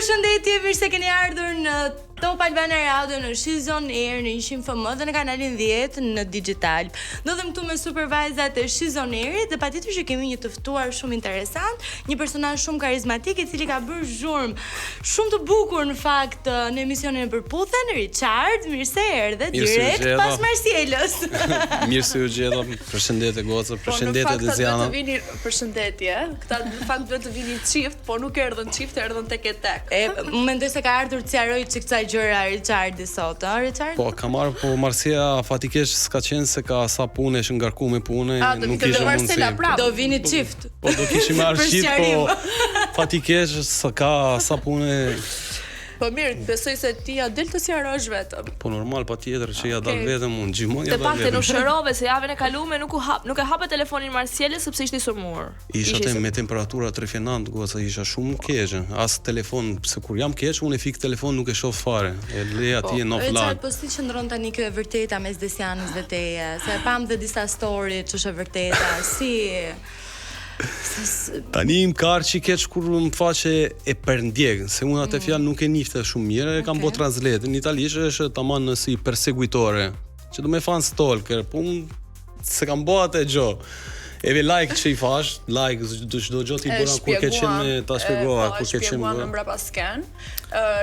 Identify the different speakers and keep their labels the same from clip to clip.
Speaker 1: Përshëndetje, mirë se keni ardhur në Top Albana Radio në Shizon Air në 100FM dhe në kanalin 10 në digital. Ndodhem këtu me supervajzat e Shizon Airit dhe patjetër që kemi një të ftuar shumë interesant, një personazh shumë karizmatik i cili ka bërë zhurmë shumë të bukur në fakt në emisionin e Përputhen, Richard, mirë se erdhe direkt pas Marsielës.
Speaker 2: Mirë se u gjeta. Përshëndetje goca, përshëndetje Deziana.
Speaker 3: Përshëndetje. Këta në fakt duhet të vinin çift, po nuk erdhën çift, erdhën tek e tek.
Speaker 1: Mendoj se ka ardhur të sqaroj çik kësaj gjëra Richardi sot, a Richard?
Speaker 2: Po ka marrë, po Marsia fatikesh s'ka qenë se ka sa punë, është ngarku me punë, nuk ishte mundësi.
Speaker 1: Do vini çift.
Speaker 2: Po do kishim marrë çift, po fatikesh sa punë.
Speaker 3: Po mirë, besoj se ti ja del të sqarosh vetëm.
Speaker 2: Po normal, patjetër që ja dal vetëm unë, gjithmonë ja
Speaker 4: Te
Speaker 2: dal
Speaker 4: pakte
Speaker 2: vetëm.
Speaker 4: nuk shërove se javën e kaluar nuk e hapë telefonin Marsielës sepse ishte i sulmuar.
Speaker 2: Isha me temperatura trefjenant, goca, isha shumë keq. As telefon, pse kur jam keq, unë e fik telefon nuk e shoh fare. E le atje në offline.
Speaker 1: Po si qëndron tani kjo e vërteta mes Desianës dhe teje? Se e pam dhe disa story që është e vërteta. Si
Speaker 2: Tani më ka arqi keq kur më faqe e përndjek, se unë atë fjalë nuk e nifte shumë mirë, e kam bo translate. Në italisht është tamam si perseguitore, që do me fan stalker, po unë se kam bo atë gjo. Eve like që i fash, like çdo gjë ti bëra kur ke qenë me ta shpjegova, kur ke qenë.
Speaker 3: Shpjeguam mbrapa sken.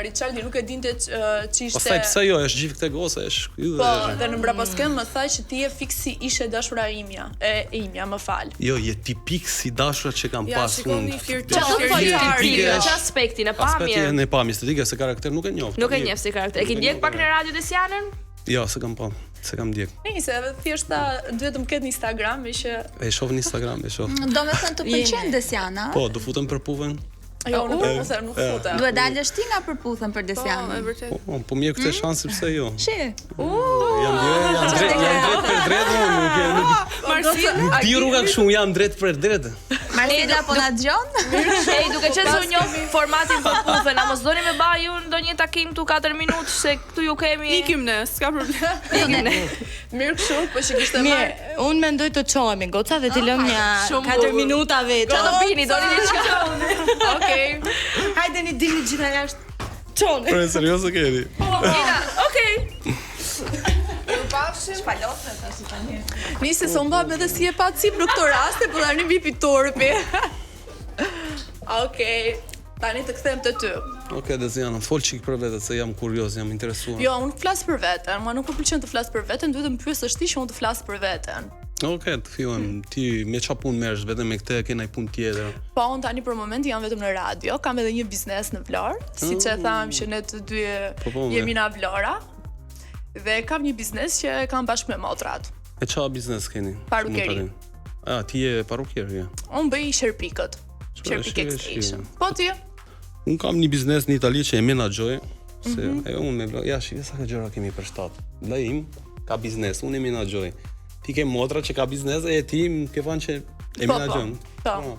Speaker 3: Richardi nuk e dinte që ishte.
Speaker 2: Pastaj pse jo, është gjithë këtë goca, është ky.
Speaker 3: Po, dhe në mbrapa sken më tha që ti je fiksi ishe dashura imja. Imja, më fal.
Speaker 2: Jo, je tipik si dashura që kam pas unë.
Speaker 4: Çfarë aspekti në pamje?
Speaker 2: Aspekti në pamje estetik, se karakter nuk e njoh.
Speaker 4: Nuk e njeh si karakter. E ke ndjek pak në radio Desianën?
Speaker 2: Jo, se kam pa. Se kam ndjek.
Speaker 3: Nice, thjesht duhet të më ketë në Instagram, që
Speaker 2: e shoh në Instagram, e shoh.
Speaker 5: Do me thënë të pëlqen Desiana?
Speaker 2: Po, do futem për Përputhen.
Speaker 3: Jo, nuk futem.
Speaker 5: Duhet dalësh ti nga Përputhen për Desianën.
Speaker 2: Po mirë këtë shansi pse jo.
Speaker 5: Shi.
Speaker 2: Jam drejt për drejt, nuk
Speaker 3: Marsiela,
Speaker 2: di rruga kështu, jam drejt për drejt.
Speaker 5: Marsiela po na dëgjon?
Speaker 4: Ej, duke qenë se u njoh formatin Përputhen, a mos doni me baju ndonjë takim këtu 4 minutë se këtu ju kemi.
Speaker 3: Ikim ne, s'ka problem. Mirë kështu, po që kishte marrë.
Speaker 1: Unë mendoj të çohemi goca dhe t'i lëm një 4 minuta vetë.
Speaker 4: Çfarë do bini, doni diçka?
Speaker 3: Okej.
Speaker 1: Hajdeni dilni gjithë jashtë. Çoni.
Speaker 2: Për serioze keni.
Speaker 4: Okej.
Speaker 3: Nisi se unë edhe si e pa cip në këto raste, po tani mbi pitorpi. Okej. Tani të kthehem te ty.
Speaker 2: Okej, Deziana, fol çik për vetë se jam kurioz, jam interesuar.
Speaker 3: Jo, unë flas për veten. Mua nuk më pëlqen të flas për veten, duhet të më pyesësh ti që unë të flas për veten.
Speaker 2: Okej, të fillojmë. Ti me çfarë punë merresh, vetëm me këtë ke ndaj punë tjetër?
Speaker 3: Po, unë tani për momentin jam vetëm në radio, kam edhe një biznes në Vlorë, siç e tham që ne të dy jemi në Vlora. Dhe kam një biznes që kam bashkë me motrat.
Speaker 2: E çfarë biznes keni?
Speaker 3: Parukeri.
Speaker 2: Ti je parukier, ja.
Speaker 3: Unë bëj sherpikët. Sherpik extension. Po ti?
Speaker 2: Unë kam një biznes në Itali që e menaxhoj, se unë shive sa gjëra kemi për shtat. Vllai im ka biznes, unë e menaxhoj. Ti ke motra që ka biznes e ti ke thënë që e menaxhon.
Speaker 3: Po.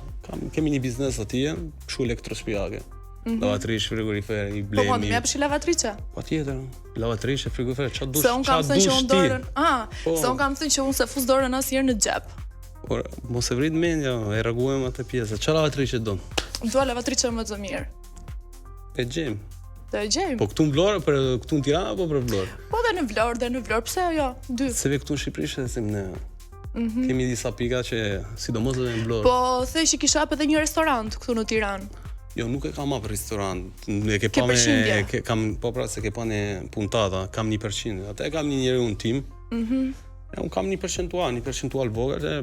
Speaker 2: Kemi një biznes atje, kështu elektroshpijake. Lavatrish, frigorifer, i blemi.
Speaker 3: Po, më japësh lavatriçe?
Speaker 2: Patjetër. Lavatrish, frigorifer, ç'a dush?
Speaker 3: Se unë kam thënë që unë dorën. Se unë kam thënë që unë se fus dorën asnjëherë në xhep.
Speaker 2: Por mos e vrit mendja, e reaguem atë pjesë. Ç'a lavatriçe don?
Speaker 3: Dua lavatriçe më të mirë.
Speaker 2: E gjejm.
Speaker 3: Do e gjejm.
Speaker 2: Po këtu në Vlorë, për këtu në Tiranë apo për Vlorë?
Speaker 3: Po dhe në Vlorë, pse jo? Dy.
Speaker 2: Se ve këtu në Shqipëri shesim ne. Kemi disa pika që sidomos edhe në Vlorë.
Speaker 3: Po thej që kisha hap edhe një restorant këtu në Tiranë.
Speaker 2: Jo, nuk e kam hap restorant. E ke pa me po pra se ke pa në puntata, kam 1%. Atë kam një njeriu tim. Unë kam një percentual vogël që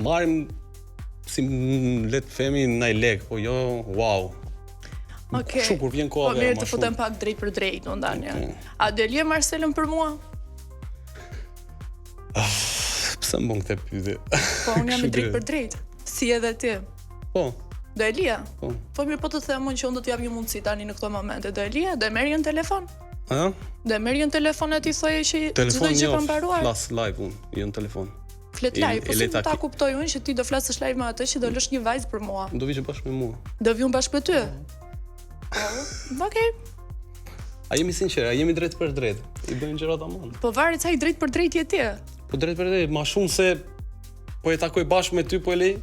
Speaker 2: marrim si le të themi ndaj lek, po jo, wow.
Speaker 3: Okej.
Speaker 2: Kështu kur vjen koha.
Speaker 3: Po mirë të futem pak drejt për drejt, unë tani. A do lje Marselën për mua?
Speaker 2: Pse më bën këtë pyetje?
Speaker 3: Po unë jam drejt për drejt. Si edhe ti.
Speaker 2: Po.
Speaker 3: Do e lje?
Speaker 2: Po
Speaker 3: mirë, po të them unë që unë do të jap një mundësi tani në këto momente. Do e lje? Do e merr një telefon?
Speaker 2: A?
Speaker 3: Do e merr një telefon e ti thoje që çdo gjë ka mbaruar?
Speaker 2: Flas live unë, jo në telefon.
Speaker 3: Flet live, po si ta kuptoj unë që ti do flasësh live me atë që do lësh një vajzë për mua.
Speaker 2: Do vi bashkë me mua.
Speaker 3: Do vi unë bashkë me ty? Okej.
Speaker 2: A jemi sinqerë, a jemi drejt për drejt? I bëjmë gjërat aman.
Speaker 3: Po varet sa i drejt për drejt je ti.
Speaker 2: Po drejt për drejt, ma shumë se po e takoj bashkë me ty po e lej.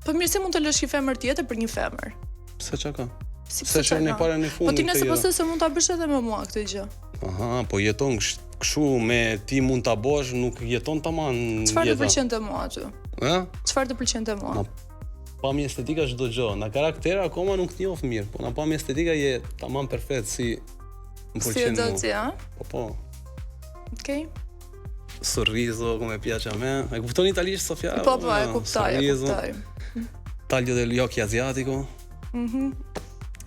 Speaker 3: Po mirë, se mund të lësh një femër tjetër për një femër?
Speaker 2: Pse çka ka?
Speaker 3: Si
Speaker 2: Se që ne para në fund.
Speaker 3: Po ti nëse pastaj se mund ta bësh edhe me mua këtë gjë.
Speaker 2: Aha, po jeton kështu me ti mund ta bësh, nuk jeton tamam jeta.
Speaker 3: Çfarë të pëlqente mua aty?
Speaker 2: Ë?
Speaker 3: Çfarë të pëlqente mua?
Speaker 2: Pamje estetika çdo gjë. Na karaktera akoma nuk të njoh mirë, po na pamje estetika je tamam perfekt si më pëlqen mua.
Speaker 3: Si do
Speaker 2: Po.
Speaker 3: Okej.
Speaker 2: Sorriso, come piace a me. E kupton italisht Sofia?
Speaker 3: Po, e kuptoj, e kuptoj.
Speaker 2: Taglio degli occhi asiatico.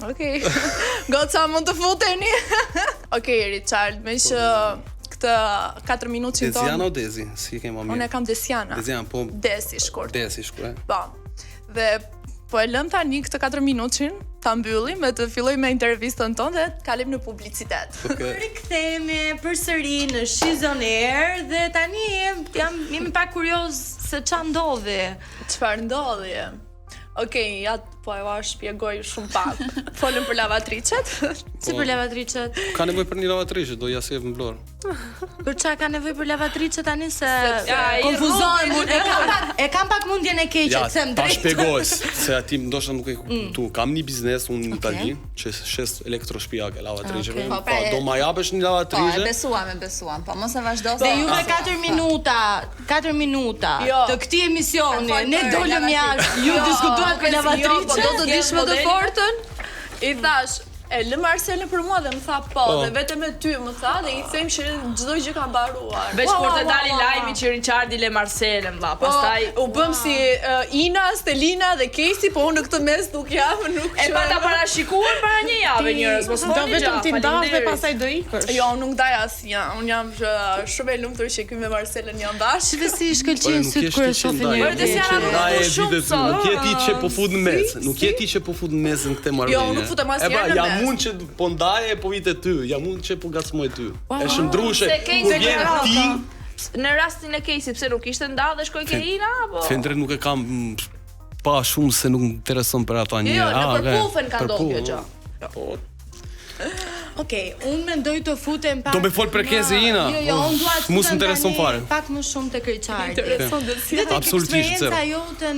Speaker 3: Okej. Goca mund të futeni. Okej, Richard, me që këtë 4 minutin tonë.
Speaker 2: Desiana o Desi? Si e kema mirë?
Speaker 3: Unë e kam Desiana.
Speaker 2: Desiana, po.
Speaker 3: Desi shkurt.
Speaker 2: Desi shkurt.
Speaker 3: Po. Dhe po e lëm tani këtë 4 minutin, ta mbyllim me të filloj me intervistën tonë dhe të kalim në publicitet.
Speaker 1: Rikthehemi përsëri në She's on Air dhe tani jemi pak kurioz se ç'a ndodhi.
Speaker 3: Çfarë ndodhi? Okej, ja po e shpjegoj shumë pak. Folëm për lavatricet.
Speaker 1: Si për lavatricet?
Speaker 2: Ka nevojë për një lavatrice, do ja sjell në Vlorë.
Speaker 1: Për çfarë ka nevojë për lavatrice tani se konfuzohem unë. E kam pak mundjen e keqe,
Speaker 2: Ja,
Speaker 1: them
Speaker 2: ta
Speaker 1: drejt.
Speaker 2: shpjegoj se aty ndoshta nuk e kuptu. Kam një biznes unë në Itali, që shes elektroshpijake lavatriceve.
Speaker 5: Okay.
Speaker 2: Po, do ma japësh një
Speaker 5: Po,
Speaker 2: lavatrice?
Speaker 5: e besuam, po mos e vazhdo se...
Speaker 1: Dhe juve 4 minuta të këtij emisioni, ne dolëm jashtë, ju diskutuat për lavatricet.
Speaker 3: Po do të dish më të fortën. I thash, e lë Marcelën për mua dhe më tha po, dhe vetëm me ty më tha dhe i them që çdo gjë ka mbaruar.
Speaker 4: Veç kur të dali lajmi që Richardi le Marcelën, valla, pastaj
Speaker 3: u bëm si Ina, Stelina dhe Casey, po unë në këtë mes nuk jam, nuk
Speaker 4: e pata parashikuar para një jave njerëz, mos
Speaker 6: Do vetëm ti ndash dhe pastaj do ikësh.
Speaker 3: Jo, unë nuk ndaj asnjë. Unë jam shumë e lumtur që ky me Marcelën jam bashkë.
Speaker 1: Dhe si shkëlqen syt kur e shohin
Speaker 4: Por
Speaker 1: njerëz.
Speaker 4: Desiana nuk
Speaker 2: Ndaj
Speaker 4: do
Speaker 2: e
Speaker 4: shumë
Speaker 2: vitet
Speaker 4: sot.
Speaker 2: nuk je ti që po fut në mes. Nuk je ti që po fut në mes në këtë marrëdhënie.
Speaker 3: Jo, nuk futem asnjëherë
Speaker 2: E pra,
Speaker 3: në
Speaker 2: jam
Speaker 3: mes.
Speaker 2: unë që po ndaje po vite ty, jam unë që po gacmoj ty. E shëndrushe,
Speaker 4: Se ke
Speaker 2: kur vjen ti,
Speaker 4: Në rastin e Casey, pse nuk ishte nda dhe shkoi ke Ina apo?
Speaker 2: Fendre nuk e kam pa shumë se nuk më intereson për ata një.
Speaker 4: Jo, në përputhjen ka ndodhur kjo gjë.
Speaker 2: Po,
Speaker 1: Okej, unë mendoj të futem pak.
Speaker 2: do me fol për Kezi Ina.
Speaker 1: Jo, unë dua të
Speaker 2: Mos
Speaker 1: futem
Speaker 2: intereson
Speaker 1: tani
Speaker 2: fare.
Speaker 1: Pak më shumë tek Richardi.
Speaker 3: Intereson dhe si.
Speaker 1: Dhe tek
Speaker 2: Absolutisht,
Speaker 1: eksperienca jote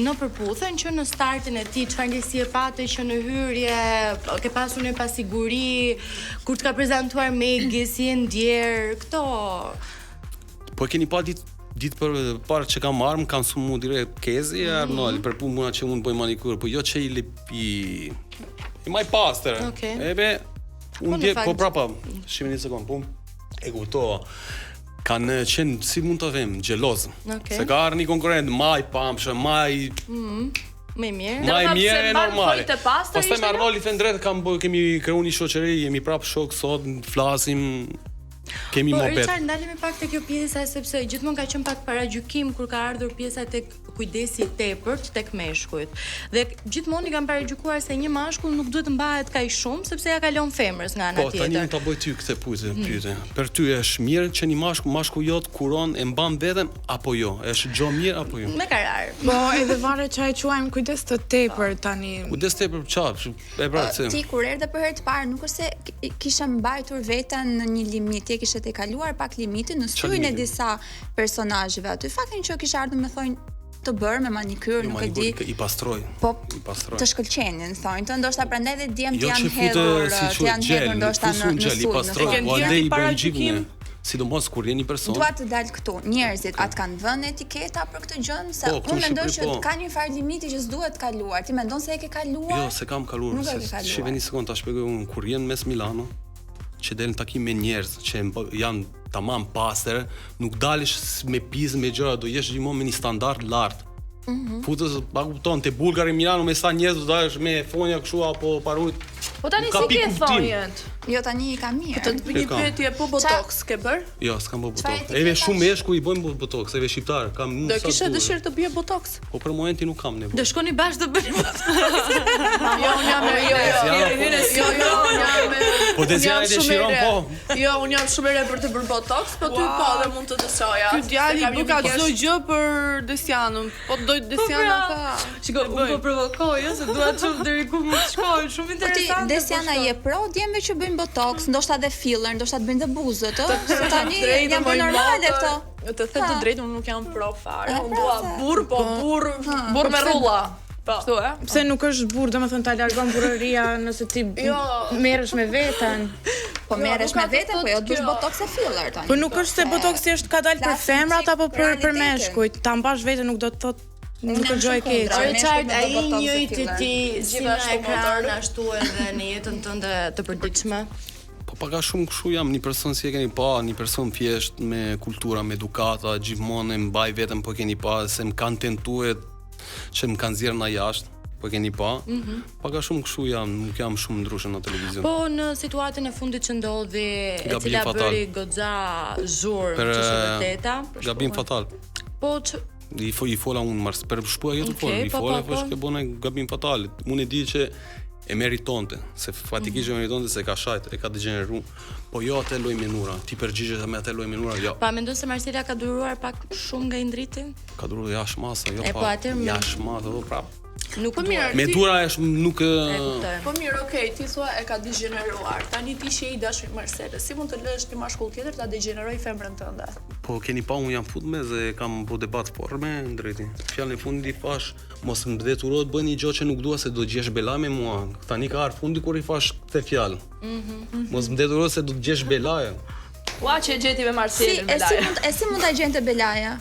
Speaker 1: në përputhjen që në startin e tij, çfarë ndjesi e patë që në hyrje, ke pasur një pasiguri, kur të ka prezantuar Megi, si e ndjer, këto.
Speaker 2: Po e keni pa ditë për parë që kam marrë, më kanë sumu direkt Kezi e Arnold, për puna që unë bëj manikur, po jo që i maj pastër.
Speaker 1: Okej.
Speaker 2: Ebe, unë
Speaker 1: në
Speaker 2: dje,
Speaker 1: fakt-
Speaker 2: po prapa, shimi një sekund, po, e kuptova. Kanë qenë, si mund të them, gjeloz.
Speaker 1: Okej.
Speaker 2: Se ka arë një konkurent, maj pamshë, maj
Speaker 1: Më mirë.
Speaker 2: Ma e
Speaker 4: thënë
Speaker 2: mirë
Speaker 4: se
Speaker 2: e
Speaker 4: mban
Speaker 2: normale.
Speaker 4: folë të pastër
Speaker 2: Pastaj
Speaker 4: ishte
Speaker 2: me
Speaker 4: kjo?
Speaker 2: Arnoldi Fendret kemi kreu një shoqëri, jemi prap shok sot, flasim, kemi
Speaker 1: Po
Speaker 2: mohabet.
Speaker 1: Richard, ndalemi pak te kjo pjesa sepse gjithmonë ka qenë pak paragjykim kur ka ardhur pjesa tek kujdesi i tepërt tek meshkujt. Dhe gjithmonë i kanë paragjykuar se një mashkull nuk duhet të mbahet kaq shumë sepse ja kalon femrës nga ana
Speaker 2: Po, tani
Speaker 1: tjetër.
Speaker 2: mund ta bëj ty këtë pyetje. Për ty është mirë që një mashkull jot kuron e mban veten apo jo? Është gjë mirë apo jo?
Speaker 1: Me karar.
Speaker 6: Po, edhe varet çfarë quajmë kujdes të tepër tani.
Speaker 2: Kujdes tepër çfarë? E pra se.
Speaker 5: Ti kur erdhe për herë të parë, nuk është se kishe mbajtur veten në një limit, ti kishe tejkaluar pak limitin në syrin e
Speaker 2: limitin?
Speaker 5: disa personazheve aty. Faktin që kishe ardhur me thonë të bërë me manikyr, nuk e di.
Speaker 2: I pastroj.
Speaker 5: Po,
Speaker 2: I pastroj.
Speaker 5: të shkëlqenin, thonë, të ndoshta prandaj dhe djemt
Speaker 2: Jo që
Speaker 5: janë
Speaker 2: fute
Speaker 5: hedhur,
Speaker 2: si
Speaker 5: të janë
Speaker 2: gjel,
Speaker 5: hedhur ndoshta në
Speaker 2: fusun gjel, i
Speaker 5: sulm, në
Speaker 2: pastroj,
Speaker 5: fund.
Speaker 2: po andej i bën
Speaker 3: paragjykim?
Speaker 2: gjivnë. Sidomos kur je një person.
Speaker 5: Dua të dal këtu. Njerëzit atë kanë vënë etiketa për këtë gjë, se
Speaker 2: Po, këtu
Speaker 5: unë
Speaker 2: në
Speaker 5: mendoj
Speaker 2: Shqipëri,
Speaker 5: që
Speaker 2: po.
Speaker 5: ka një farë limiti që s'duhet kaluar. Ti mendon se e ke kaluar?
Speaker 2: Jo, se kam kaluar.
Speaker 5: Nuk e ke kaluar.
Speaker 2: Shive një sekond, ta shpjegoj unë kur jem mes Milano, që del në takim me njerëz që janë tamam pastër, nuk dalesh me pizë me gjëra, do jesh gjithmonë me një standard lart. Futës, pa kupton, te Bullgari Milano me sa njerëz do dalesh me fonja kështu apo parujt.
Speaker 4: Po tani
Speaker 2: Ka
Speaker 4: si
Speaker 2: pikë
Speaker 4: ke
Speaker 2: kuptim.
Speaker 4: thonjët?
Speaker 5: Jo, tani i ka mirë.
Speaker 3: Të bëj një pyetje po botox ke bër?
Speaker 2: Jo, s'kam bë
Speaker 5: Çfarë
Speaker 2: botox.
Speaker 5: etiketash?
Speaker 2: Eve shumë meshku i bëjmë botox, eve shqiptar, kam
Speaker 3: Do kishe dëshirë të bie botox?
Speaker 2: Po për momentin nuk kam nevojë.
Speaker 1: Do shkoni bashkë të bëni
Speaker 3: Jo, unë jam
Speaker 2: Po Desiana dëshiron po.
Speaker 3: Jo, unë jam shumë e re për të bërë botox, po ty po dhe mund të dëshoja.
Speaker 6: Ky djali buka çdo gjë për Desianën. Po doj Desiana tha.
Speaker 1: Shiko, unë po provokoj, se dua të shoh deri ku mund të shkojë, shumë
Speaker 5: Po ti,
Speaker 1: interesante.
Speaker 5: Desiana je pro djemve që bëjnë botox, ndoshta dhe filler, ndoshta të bëjnë dhe buzët, ë? Tani janë për normale këto.
Speaker 3: Të them të drejtë, unë nuk jam pro fare.
Speaker 5: E,
Speaker 3: Unë
Speaker 5: pra,
Speaker 3: dua
Speaker 5: se-
Speaker 3: burr, po burr
Speaker 4: Burr me rrulla. Kështu,
Speaker 7: Pse nuk është burr, domethënë ta largon burrëria nëse ti merresh me veten.
Speaker 5: Po merresh me veten, po jo të bësh botox e filler tani.
Speaker 7: Po nuk është se botoksi është ka dalë për femrat apo për meshkujt. Ta mbash veten nuk do të thotë nuk është gjë e keqe.
Speaker 1: Richard, ai njëjti ti si në ekran ashtu edhe në jetën tënde të përditshme?
Speaker 2: Po paga shumë kështu jam një person si e keni pa, një person thjesht me kultura, me edukata, gjithmonë e mbaj veten po keni pa se më kanë tentuar që më kanë zjerë nga jashtë, po keni pa. Paga shumë kështu jam, nuk jam shumë ndryshe në televizion.
Speaker 1: Po në situatën e fundit që ndodhi, e
Speaker 2: Gabim
Speaker 1: cila
Speaker 2: fatal.
Speaker 1: bëri goxha zhurmë, që është e vërteta.
Speaker 2: Gabim fatal.
Speaker 1: Po
Speaker 2: I fola unë mars për shpuaj këtë folë, i fola po që bëna gabim fatal. Unë e di që e meritonte, se fatikisht e meritonte se ka shajt, e ka degeneru. Po jo atë loj menura, ti përgjigjesh me atë loj menura, jo.
Speaker 1: Pa mendon se Marcela ka duruar pak shumë nga Indriti?
Speaker 2: Ka duruar jashtë masa, jo
Speaker 1: po atë
Speaker 2: jashtë masa, po prap.
Speaker 1: Nuk
Speaker 2: Me dura është nuk
Speaker 3: Po mirë, okay, ti thua e ka degeneruar. Tani ti që je i dashur Marcela, si mund të lësh një mashkull tjetër ta degeneroj femrën tënde?
Speaker 2: Po keni pa unë jam fut me dhe kam po debat fort me Ndreti. Fjalën e fundit i fash mos më deturo të bëj një gjë që nuk dua se do të gjesh bela me mua. Tani ka ardhur fundi kur i fash këtë fjalë. Mos më deturo se do të gjesh belaja.
Speaker 4: Ua që e gjeti me Marcelin Belaja.
Speaker 5: Si mund ta gjente Belaja?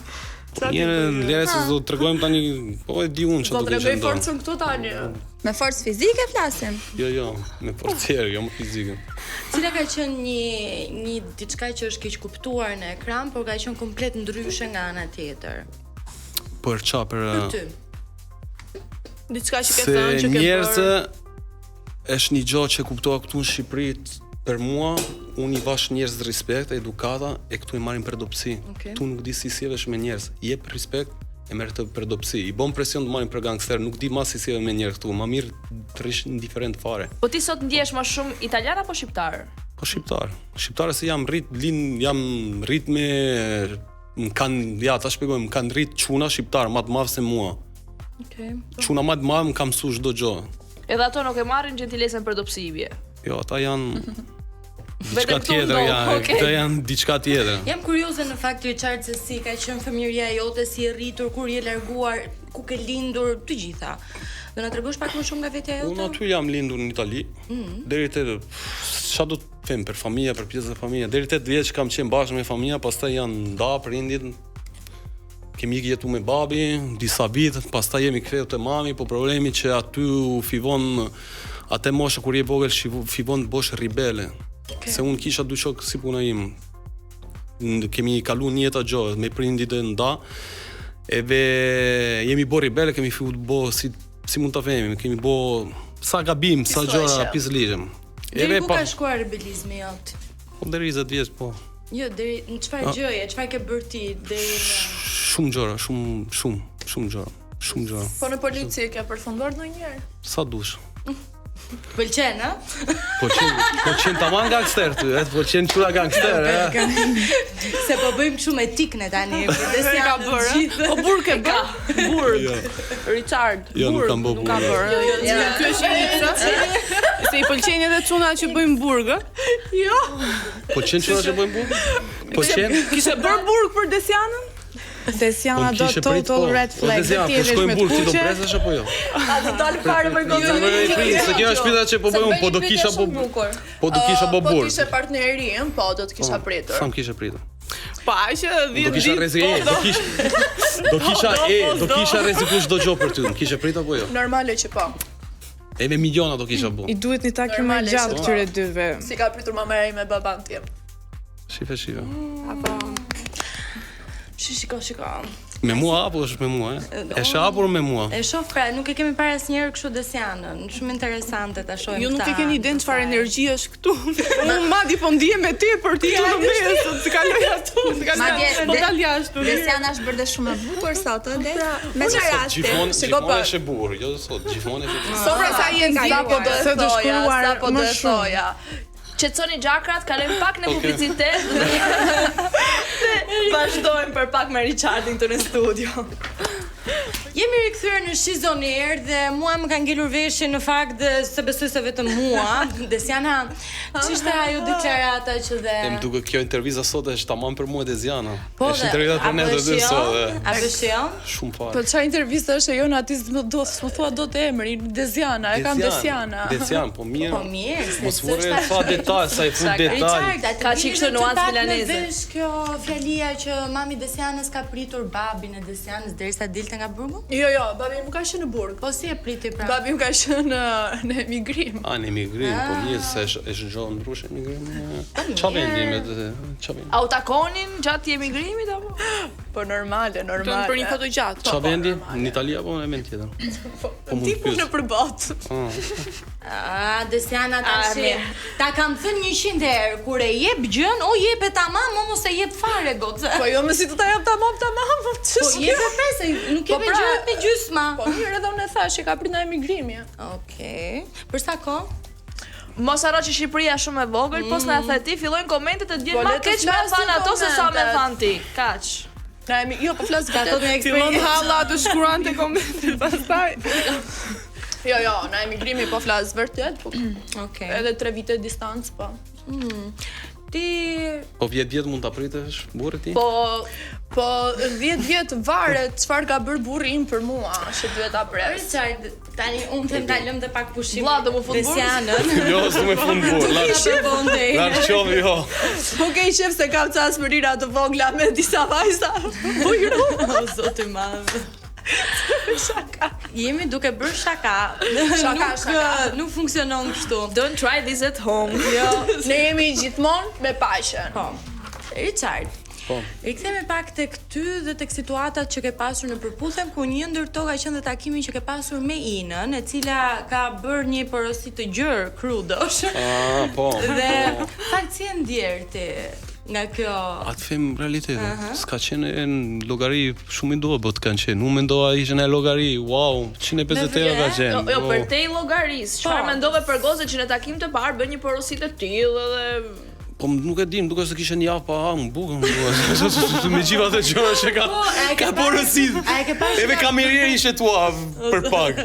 Speaker 2: Njëre lere se do të tregojmë tani, po e di unë që do të
Speaker 3: tregoj forcën këtu tani.
Speaker 5: Me forcë fizike flasim?
Speaker 2: Jo, me forcë, jo me fizike.
Speaker 1: Cila ka qenë një diçka që është keq kuptuar në ekran, por ka qenë komplet ndryshe nga ana tjetër?
Speaker 2: Për çfarë?
Speaker 1: Për ty.
Speaker 3: Diçka që ke thënë që ke bërë.
Speaker 2: Se njerëzë është një gjë që kuptova këtu në Shqipëri. Për mua, unë i vash njerëz respekt, edukata, e këtu i marrin për dopsi. Tu nuk di si sillesh me njerëz. Jep respekt, e merr të për dopsi. I bën presion të marrin për gangster, nuk di mas si sillesh me njerëz këtu. Ma mirë të rish indiferent fare.
Speaker 4: Po ti sot ndjehesh më shumë italian apo shqiptar?
Speaker 2: Po shqiptar. Shqiptar se jam rrit me ta shpjegoj, më kanë rrit çuna shqiptar më të madh se mua. Çuna më të madh më ka mësuar çdo gjë.
Speaker 4: Edhe ato nuk e marrin gjentilesën për dopsi i bie.
Speaker 2: Jo, ata janë diçka tjetër, këto janë diçka tjetër.
Speaker 1: Jam kurioze në fakt Richard se si ka qenë fëmijëria jote, si e rritur, kur je larguar, ku ke lindur, të gjitha. Do na tregosh pak më shumë nga vetja jote?
Speaker 2: Unë aty jam lindur në Itali. Deri te çfarë do të them për familja, për pjesë të familja. Deri 8 vjeç kam qenë bashkë me familja, pastaj janë nda prindit. Kemi jetu me babi, disa vite, pastaj jemi ktheu te mami, po problemi që aty u fivon atë moshë kur je vogël fivon të bosh rebele. Se unë kisha dy shok si puna im. Kemi kalu një jetë gjohë me prindit e nda. Edhe jemi bo rebele, kemi fillu të bo si mund ta themi, kemi bo sa gabim, sa gjëra pizligjem.
Speaker 1: Deri ku ka shkuar rebelizmi jot?
Speaker 2: Po deri 20 vjeç, po.
Speaker 1: Jo, deri në çfarë gjëje, çfarë ke bërë ti deri në
Speaker 2: Shumë gjëra, shumë gjëra.
Speaker 3: Po në polici ke përfunduar ndonjëherë?
Speaker 2: Sa dush.
Speaker 1: Pëlqen, a?
Speaker 2: Po qenë tamam gangster ty, po qenë qura gangster,
Speaker 1: Se po bëjmë shumë etik në tani,
Speaker 3: se ka bërë. Po burr ke bë? Burr. Richard.
Speaker 2: Jo, nuk kam bë burr.
Speaker 3: Jo. Ky është një se i pëlqejnë edhe çuna që bëjmë burg, Jo.
Speaker 2: Po qenë çuna që bëjmë burg? Po qenë.
Speaker 3: Kishe bërë burg për Desianën?
Speaker 7: Desiana do total red flag.
Speaker 2: Desiana, po shkojmë burg, ti do presesh apo jo?
Speaker 3: A do dal fare për gocën?
Speaker 2: Se kjo është pyetja që po bëjmë, po do kisha po burg.
Speaker 3: Po të kishe partnerin, po do të kisha pritur.
Speaker 2: Sa më kishe pritur?
Speaker 3: Pa që 10 ditë.
Speaker 2: Do kisha rrezikuar, do kisha rrezikuar çdo gjë për ty. Më kishe pritur apo jo?
Speaker 3: Normale që po.
Speaker 2: E me miliona do kisha bu.
Speaker 7: I duhet një takim më gjatë këtyre dyve.
Speaker 3: Si ka pritur mamaja ime baban tim.
Speaker 2: Shife.
Speaker 1: Shiko.
Speaker 2: Me mua apo është me mua, E shoh apo me mua?
Speaker 1: E shoh pra, nuk e kemi parë asnjëherë kështu Desianën. Shumë interesante ta shohim.
Speaker 3: Ju nuk e keni idenë çfarë energji është këtu. Unë madje po ndihem me ti për ti në mes, të kaloj atu, të kaloj. Po dal jashtë.
Speaker 5: Desiana është bërë shumë e bukur sot, me çfarë rasti?
Speaker 2: Gjithmonë është e bukur, jo sot, gjithmonë është e bukur.
Speaker 3: Sopra sa jeni sapo do të thoja.
Speaker 4: Qetësoni gjakrat, kalojmë pak në publicitet. vazhdojmë për pak me Richardin këtu në studio.
Speaker 1: Jemi rikthyer në She's on Air dhe mua më ka ngelur veshin në fakt se besoj se vetëm mua. Desiana, ç'ishte ajo deklarata që dhe
Speaker 2: Më duket kjo intervista sot është tamam për mua e Desiana.
Speaker 1: Po,
Speaker 2: Është intervista për ne të dy sot.
Speaker 1: A vështion?
Speaker 2: Shumë
Speaker 3: Po
Speaker 2: fare.
Speaker 3: çfarë intervista është ajo në aty s'më thua dot emrin, Desiana, e kam Desiana.
Speaker 2: Desian, po mirë.
Speaker 1: Po mirë,
Speaker 2: Mos vure fa detaj, sa i fut detaj.
Speaker 4: Ka që kështu nuancë milaneze.
Speaker 1: Vesh kjo fjalia që mami Desianës ka pritur babin e Desianës derisa dilte nga burgu?
Speaker 3: Jo, babi më ka qenë në burg.
Speaker 1: Po si e priti pra?
Speaker 3: Babi më ka qenë në emigrim.
Speaker 2: Në emigrim, po mirë se është gjohë ndryshe emigrim. Qa vendi me të... Qa vendi?
Speaker 4: A u takonin gjatë emigrimit apo?
Speaker 3: Po normale.
Speaker 6: Për një foto gjatë.
Speaker 2: Qa vendi? Në Italia apo në vend tjetër? Po mund
Speaker 3: Tipo në përbot.
Speaker 1: Desiana tashi, ta kam thënë 100 herë, kur e jep gjën, o jep e tamam, o mos e jep fare goce.
Speaker 3: Po jo më si të ta jap tamam.
Speaker 1: Po jep e presë, nuk jep
Speaker 3: pra,
Speaker 1: gjën me gjysma.
Speaker 3: Po mirë edhe unë e thash që ka prit në emigrimi.
Speaker 1: Okej. Për sa kohë?
Speaker 4: Mos harro që Shqipëria është shumë e vogël, pos na the ti, fillojnë komentet të djen
Speaker 3: Po,
Speaker 4: më
Speaker 3: le të
Speaker 4: keq me
Speaker 3: flasim
Speaker 4: fan ato se sa me
Speaker 3: komentet.
Speaker 4: fan ti. Kaç.
Speaker 3: Jo, po flas
Speaker 1: Ka thot me
Speaker 6: Fillon
Speaker 1: eksperiencë.
Speaker 6: halla të shkurante komentet pastaj.
Speaker 3: Jo, në emigrimi po flas vërtet, po
Speaker 1: Okej.
Speaker 3: edhe 3 vite distancë, po.
Speaker 1: Ti
Speaker 2: Po 10 vjet mund ta pritësh burrin ti?
Speaker 3: Po 10 vjet varet çfarë ka bër burri im për mua, që duhet ta pres.
Speaker 1: Richard, tani unë them ta lëm të pak pushim.
Speaker 4: Vlla, do më fut burri?
Speaker 1: Desianën.
Speaker 2: Jo, s'u më fund burr. Larg qovi jo.
Speaker 3: Po ke qef se kam ca smërira të vogla me disa vajza. Bujru.
Speaker 1: O zoti i madh.
Speaker 3: Shaka.
Speaker 1: Jemi duke bërë shaka.
Speaker 3: Shaka.
Speaker 1: Nuk funksionon kështu.
Speaker 4: Don't try this at home.
Speaker 3: Jo, ne jemi gjithmonë me paqen.
Speaker 1: Po. Richard,
Speaker 2: Po.
Speaker 1: rikthehemi pak tek ty dhe tek situatat që ke pasur në përputhje, ku një ndër to ka qenë dhe takimi që ke pasur me Inën, e cila ka bërë një porosi të gjerë krudosh.
Speaker 2: Po.
Speaker 1: Dhe fakt si e ndjer ti nga kjo?
Speaker 2: Atë them realitetin. S'ka qenë në llogari shumë i dobët kanë qenë. Unë mendova ishte në llogari, wow, 150 euro ka qenë.
Speaker 4: Jo, për te i llogaris. Çfarë mendove për gozën që në takim të parë bën një porosi të tillë edhe
Speaker 2: Po nuk e dim, duke se kishte një javë pa më bukën. Me gjitha ato gjëra që ka porosit.
Speaker 1: A e ke parë?
Speaker 2: Edhe kamerieri ishte tua për pak.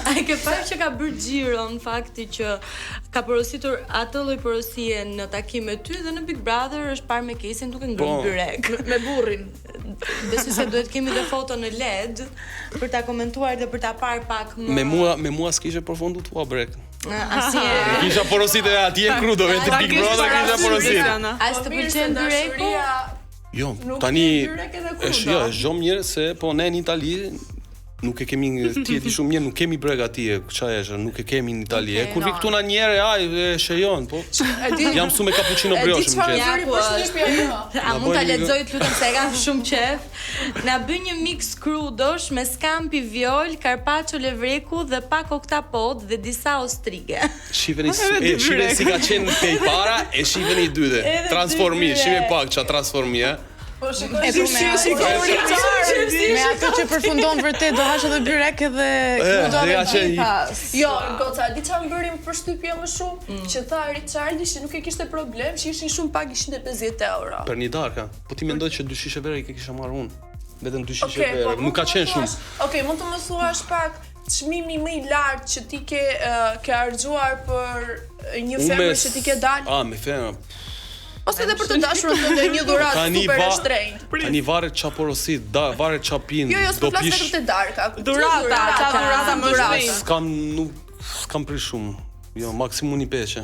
Speaker 1: A e ke parë që ka bërë xhiron fakti që ka porositur atë lloj porosie në takim me ty dhe në Big Brother është parë me kesin duke ngrënë byrek
Speaker 4: me burrin.
Speaker 1: Besoj se duhet kemi dhe foto në LED për ta komentuar dhe për ta parë pak më.
Speaker 2: Me mua s'kishe përfundu tua brek.
Speaker 1: Asnjëherë.
Speaker 2: Kisha porosit e atje krudo, vetë Big Brother kisha porosit.
Speaker 1: As të pëlqen byreku?
Speaker 2: Jo,
Speaker 3: Nuk
Speaker 2: tani
Speaker 3: vjen byrek edhe krudo.
Speaker 2: është është mirë se po ne në Itali nuk e kemi ti e di shumë mirë, nuk kemi brek atje, çfarë është, nuk e kemi në Itali. Kur vi këtu na një herë, e shejon, po. Jam mësuar me cappuccino brioche më
Speaker 3: çfarë
Speaker 2: gjithë.
Speaker 3: bëri për shtëpi ajo?
Speaker 1: A mund ta lexoj të lutem se e kam shumë qef. Na bën një mix krudosh me scampi viol, carpaccio levreku dhe pak oktapod dhe disa ostrige.
Speaker 2: Shifeni si ka qenë te i para, e shifeni i dytë. Transformi, shifeni pak ça transformi,
Speaker 3: Po shikoj
Speaker 7: Me ato që përfundon vërtet do hash edhe byrek edhe krudo
Speaker 2: dhe
Speaker 7: dhe
Speaker 2: ka qenë-
Speaker 7: gjithas.
Speaker 3: Jo, goca, di çfarë bërim për shtypje më shumë? Që tha Richardi që nuk e kishte problem, që ishin shumë pak 150 euro.
Speaker 2: Për një darka. Po ti mendoj që 2 shishe verë i kisha marrë unë. Vetëm 2 shishe
Speaker 3: Okej, po
Speaker 2: verë. Nuk ka qenë shumë.
Speaker 3: Okej, mund të më thuash pak çmimi më i lartë që ti ke harxuar për një femër që ti ke dalë?
Speaker 2: Me femër.
Speaker 3: Ose edhe për të dashurën tënde një dhuratë
Speaker 2: Tani
Speaker 3: super e
Speaker 2: va-
Speaker 3: shtrenjtë.
Speaker 2: Tani varet ç'a porosit, varet ç'a pin.
Speaker 3: Jo, s'po flas vetëm te darka.
Speaker 6: Durata më shpejt.
Speaker 2: S'kam prish shumë. Jo, maksimum një peqe.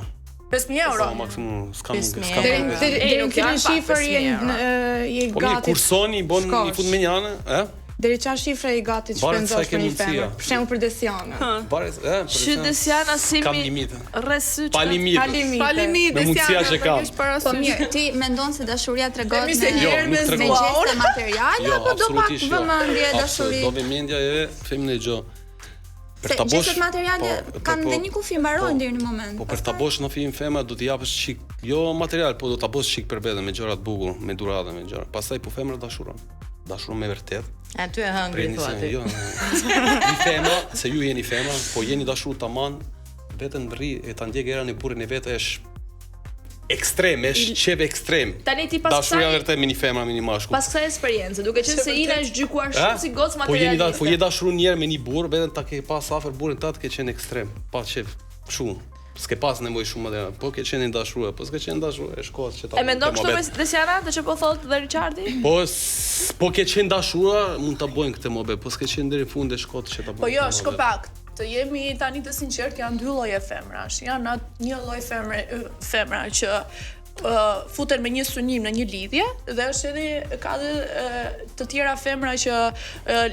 Speaker 3: 5.000 euro.
Speaker 2: Po, maksimum, s'kam
Speaker 7: Deri
Speaker 2: prish.
Speaker 7: deri
Speaker 4: nuk
Speaker 7: në
Speaker 4: janë
Speaker 7: cilën
Speaker 4: pak
Speaker 7: shifër
Speaker 4: 5.000
Speaker 7: je
Speaker 2: Po mirë,
Speaker 7: gati.
Speaker 2: kursoni, i bon i fut me njënë,
Speaker 7: Deri çfarë shifre je gati të
Speaker 2: Varet sa
Speaker 7: shpenzosh
Speaker 2: ke
Speaker 7: për një
Speaker 2: mundësia.
Speaker 7: femër? Për shembull për Desianën.
Speaker 2: Varet,
Speaker 4: Që Desiana si
Speaker 2: Kam
Speaker 4: mi
Speaker 2: limite.
Speaker 4: rresyç.
Speaker 2: Pa limite.
Speaker 7: Ka limite.
Speaker 6: Pa limit,
Speaker 2: Me mundësia
Speaker 6: Desiana,
Speaker 2: që kam.
Speaker 6: përveç parasysh.
Speaker 5: Po mirë, ti mendon se dashuria tregon
Speaker 3: Themi se
Speaker 5: me
Speaker 3: një herë
Speaker 2: nuk
Speaker 3: me
Speaker 2: tregon.
Speaker 5: me gjeste materiale
Speaker 2: Jo,
Speaker 5: apo do pak
Speaker 2: absolutisht jo.
Speaker 5: vëmendje
Speaker 2: Absolut,
Speaker 5: dashuri?
Speaker 2: do vëmendja e femrë gjë.
Speaker 5: Se gjestet materiale kanë dhe një kufi mbarojnë deri në moment.
Speaker 2: Po për ta bosh në film femra do t'i japësh çik, jo material, po do ta bosh çik për veten me gjëra të bukur, me dhuratë, me gjëra. Pastaj po femra dashuron. Dashuron me vërtet.
Speaker 1: Aty e hëngri thua ti.
Speaker 2: Jo. Një femra, se ju jeni femra, po jeni dashur tamam, veten rri e ta ndjek erën e burrin e vet është ekstrem, është qef ekstrem.
Speaker 4: Tani ti pas
Speaker 2: dashuria vërtet me një femër me një mashkull.
Speaker 4: Pas kësaj eksperiencë, duke qenë se Ina është gjykuar shumë si gocë materialiste.
Speaker 2: Po je dashur një herë me një burr, vetëm ta ke pas afër burrin tat ke qenë ekstrem, pa qef. Kështu. S'ke pas nevojë shumë material, po ke qenë dashur, po s'ke qenë dashur, është kohë që ta.
Speaker 4: E mendon kështu me Desiana, të që po thotë dhe Richardi?
Speaker 2: Po ke qenë dashur, mund ta bëjnë këtë mobe, po s'ke qenë deri në fund e shkot që ta bëjnë.
Speaker 3: Po jo, shko pak. Të jemi tani të sinqert, janë dy lloje femrash. Janë një lloj femra që futen me një synim në një lidhje dhe është edhe ka të tjera femra që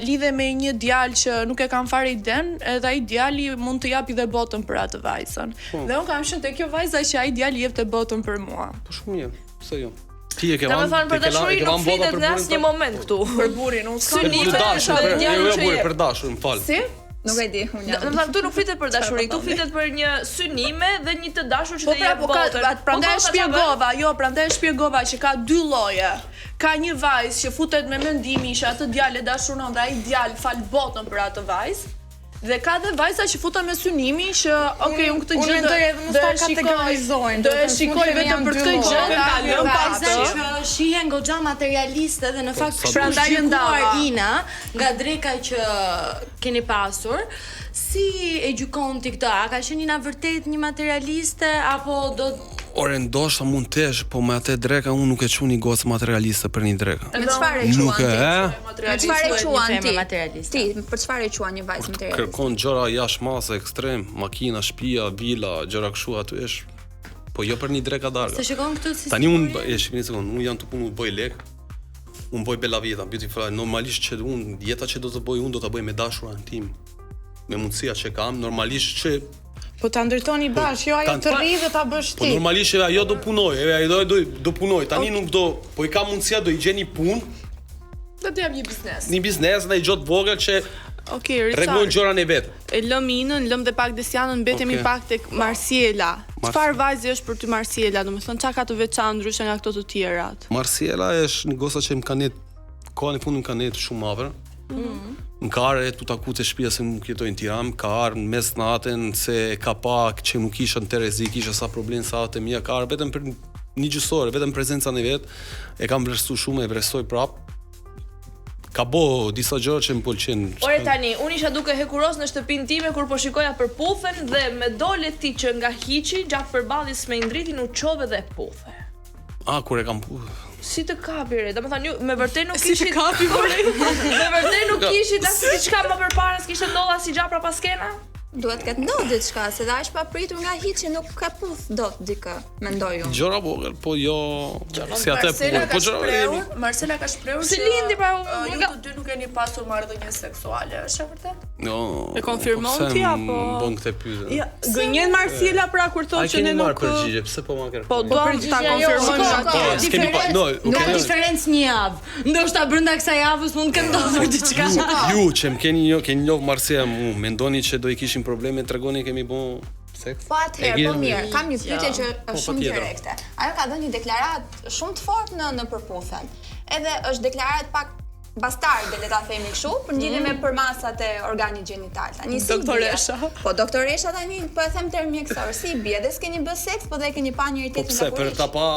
Speaker 3: lidhe me një djalë që nuk e kanë fare iden, edhe ai djali mund të japi dhe botën për atë vajzën. Dhe unë kam qenë te kjo vajza që ai djali jep të botën për mua.
Speaker 2: Po shumë mirë, pse jo? Ti e ke
Speaker 4: vënë. Domethënë për dashurinë nuk flitet në asnjë moment këtu.
Speaker 3: Për burrin, unë
Speaker 2: synime për dashur, më fal.
Speaker 5: Si? Nuk e di, unë jam.
Speaker 4: Domethënë tu nuk flitet për dashuri, tu flitet për një synime dhe një të dashur që të jep botën.
Speaker 3: Prandaj e shpjegova që ka dy lloje. Ka një vajzë që futet me mendimin që atë djalë e dashuron dhe ai djalë fal botën për atë vajzë. Dhe ka dhe vajza që futen me synimin që okay, unë këtë gjë
Speaker 7: do e kategorizojnë.
Speaker 3: Do e shikoj vetëm për këtë gjë,
Speaker 1: vajza që shihen goxha materialiste dhe në fakt
Speaker 3: prandaj ndava
Speaker 1: Ina nga dreka që keni pasur. Si e gjykon ti këtë? A ka qenë Ina vërtet një materialiste apo do
Speaker 2: Ore ndoshta mund të jesh, po me atë dreka unë nuk e quaj një gocë materialiste për një drekë.
Speaker 5: Me çfarë e quan ti?
Speaker 1: Me çfarë e quan ti?
Speaker 5: Ti, për çfarë e quan një vajzë materialiste?
Speaker 2: Kërkon gjëra jashtëmase ekstrem, makina, shtëpia, vila, gjëra kështu aty është. Po jo për një drekë darga.
Speaker 1: Se shikon këtu si
Speaker 2: tani unë shikoni sekond, unë jam të punu të bëj lek. Unë bëj bella vita, beautiful life. Normalisht që unë jeta që do të bëj unë do ta bëj me dashurin tim. Me mundësia që kam, normalisht që
Speaker 7: po ta ndërtoni bash, jo ajo të rri dhe ta bësh ti.
Speaker 2: Po normalisht ajo do punoj, ajo do punoj. Tani nuk do, po i kam mundësia do i gjej një punë.
Speaker 3: Do të jam një biznes.
Speaker 2: Një biznes ndaj gjot vogël që rregullon gjërat e vet.
Speaker 6: E lëm Inën, lëm dhe pak Desianën, mbetemi pak tek Marsiela. Çfarë vajzë është për ty Marsiela? Domethënë çka ka të veçantë ndryshe nga këto të tjerat?
Speaker 2: Marsiela është një goca që më ka net kohën e fundit më ka net shumë afër. Më ka arë tu taku te shtëpia se nuk jetoj në Tiranë, ka arë në mes natën se ka pak që nuk isha në Terezi, kisha sa problem sa atë mia, ka arë vetëm për një gjysore, vetëm prezencën e vet, e kam vlerësuar shumë, e vlerësoj prap. Ka bo disa gjëra që më pëlqejnë.
Speaker 4: Ore tani, unë isha duke hekuros në shtëpinë time kur po shikoja për pufen dhe me dole ti që nga hiqi gjatë përballjes me Indritin u çove dhe pufe.
Speaker 2: Kur e kam
Speaker 4: Si të kapi re, domethënë ju me vërtet nuk kishit.
Speaker 6: Si të kapi
Speaker 4: me vërtet nuk kishit asnjë diçka më përpara, s'kishte ndodhur asnjë gjë pra pas skena?
Speaker 5: Duhet këtë ndodhë diçka, se dhe është papritur nga hiqi nuk ka puth dot dikë, mendoj unë.
Speaker 2: Gjëra vogël, po jo si atë po gjëra.
Speaker 3: Marcela ka shprehur
Speaker 4: se lindi pra
Speaker 3: ju të dy nuk keni pasur marrëdhënie seksuale, është e vërtet?
Speaker 2: Jo.
Speaker 6: E konfirmon ti apo?
Speaker 2: Bën këtë pyetje.
Speaker 6: Ja, gënjen Marcela pra kur thotë që ne nuk.
Speaker 2: Ai keni përgjigje, pse po ma kërkon?
Speaker 6: Po do ta konfirmojmë atë.
Speaker 1: Ka diferencë një javë. Ndoshta brenda kësaj javës mund të ndodhur diçka.
Speaker 2: Ju që më keni njoh Marcela, mendoni që do i kishim probleme, tregoni kemi bën seks?
Speaker 5: Po atëherë, po mirë, kam një pyetje që është shumë direkte. Ajo ka dhënë një deklaratë shumë të fortë në përputhjen. Edhe është deklaratë pak bastarde, le ta themi kështu, për lidhje me përmasat e organit gjenital. Tani si
Speaker 3: doktoresha.
Speaker 5: Po doktoresha tani po e them term mjekësor, si bie, dhe s'keni bë seks, po dhe keni pa njëri tjetrin
Speaker 2: apo. Po pse për ta pa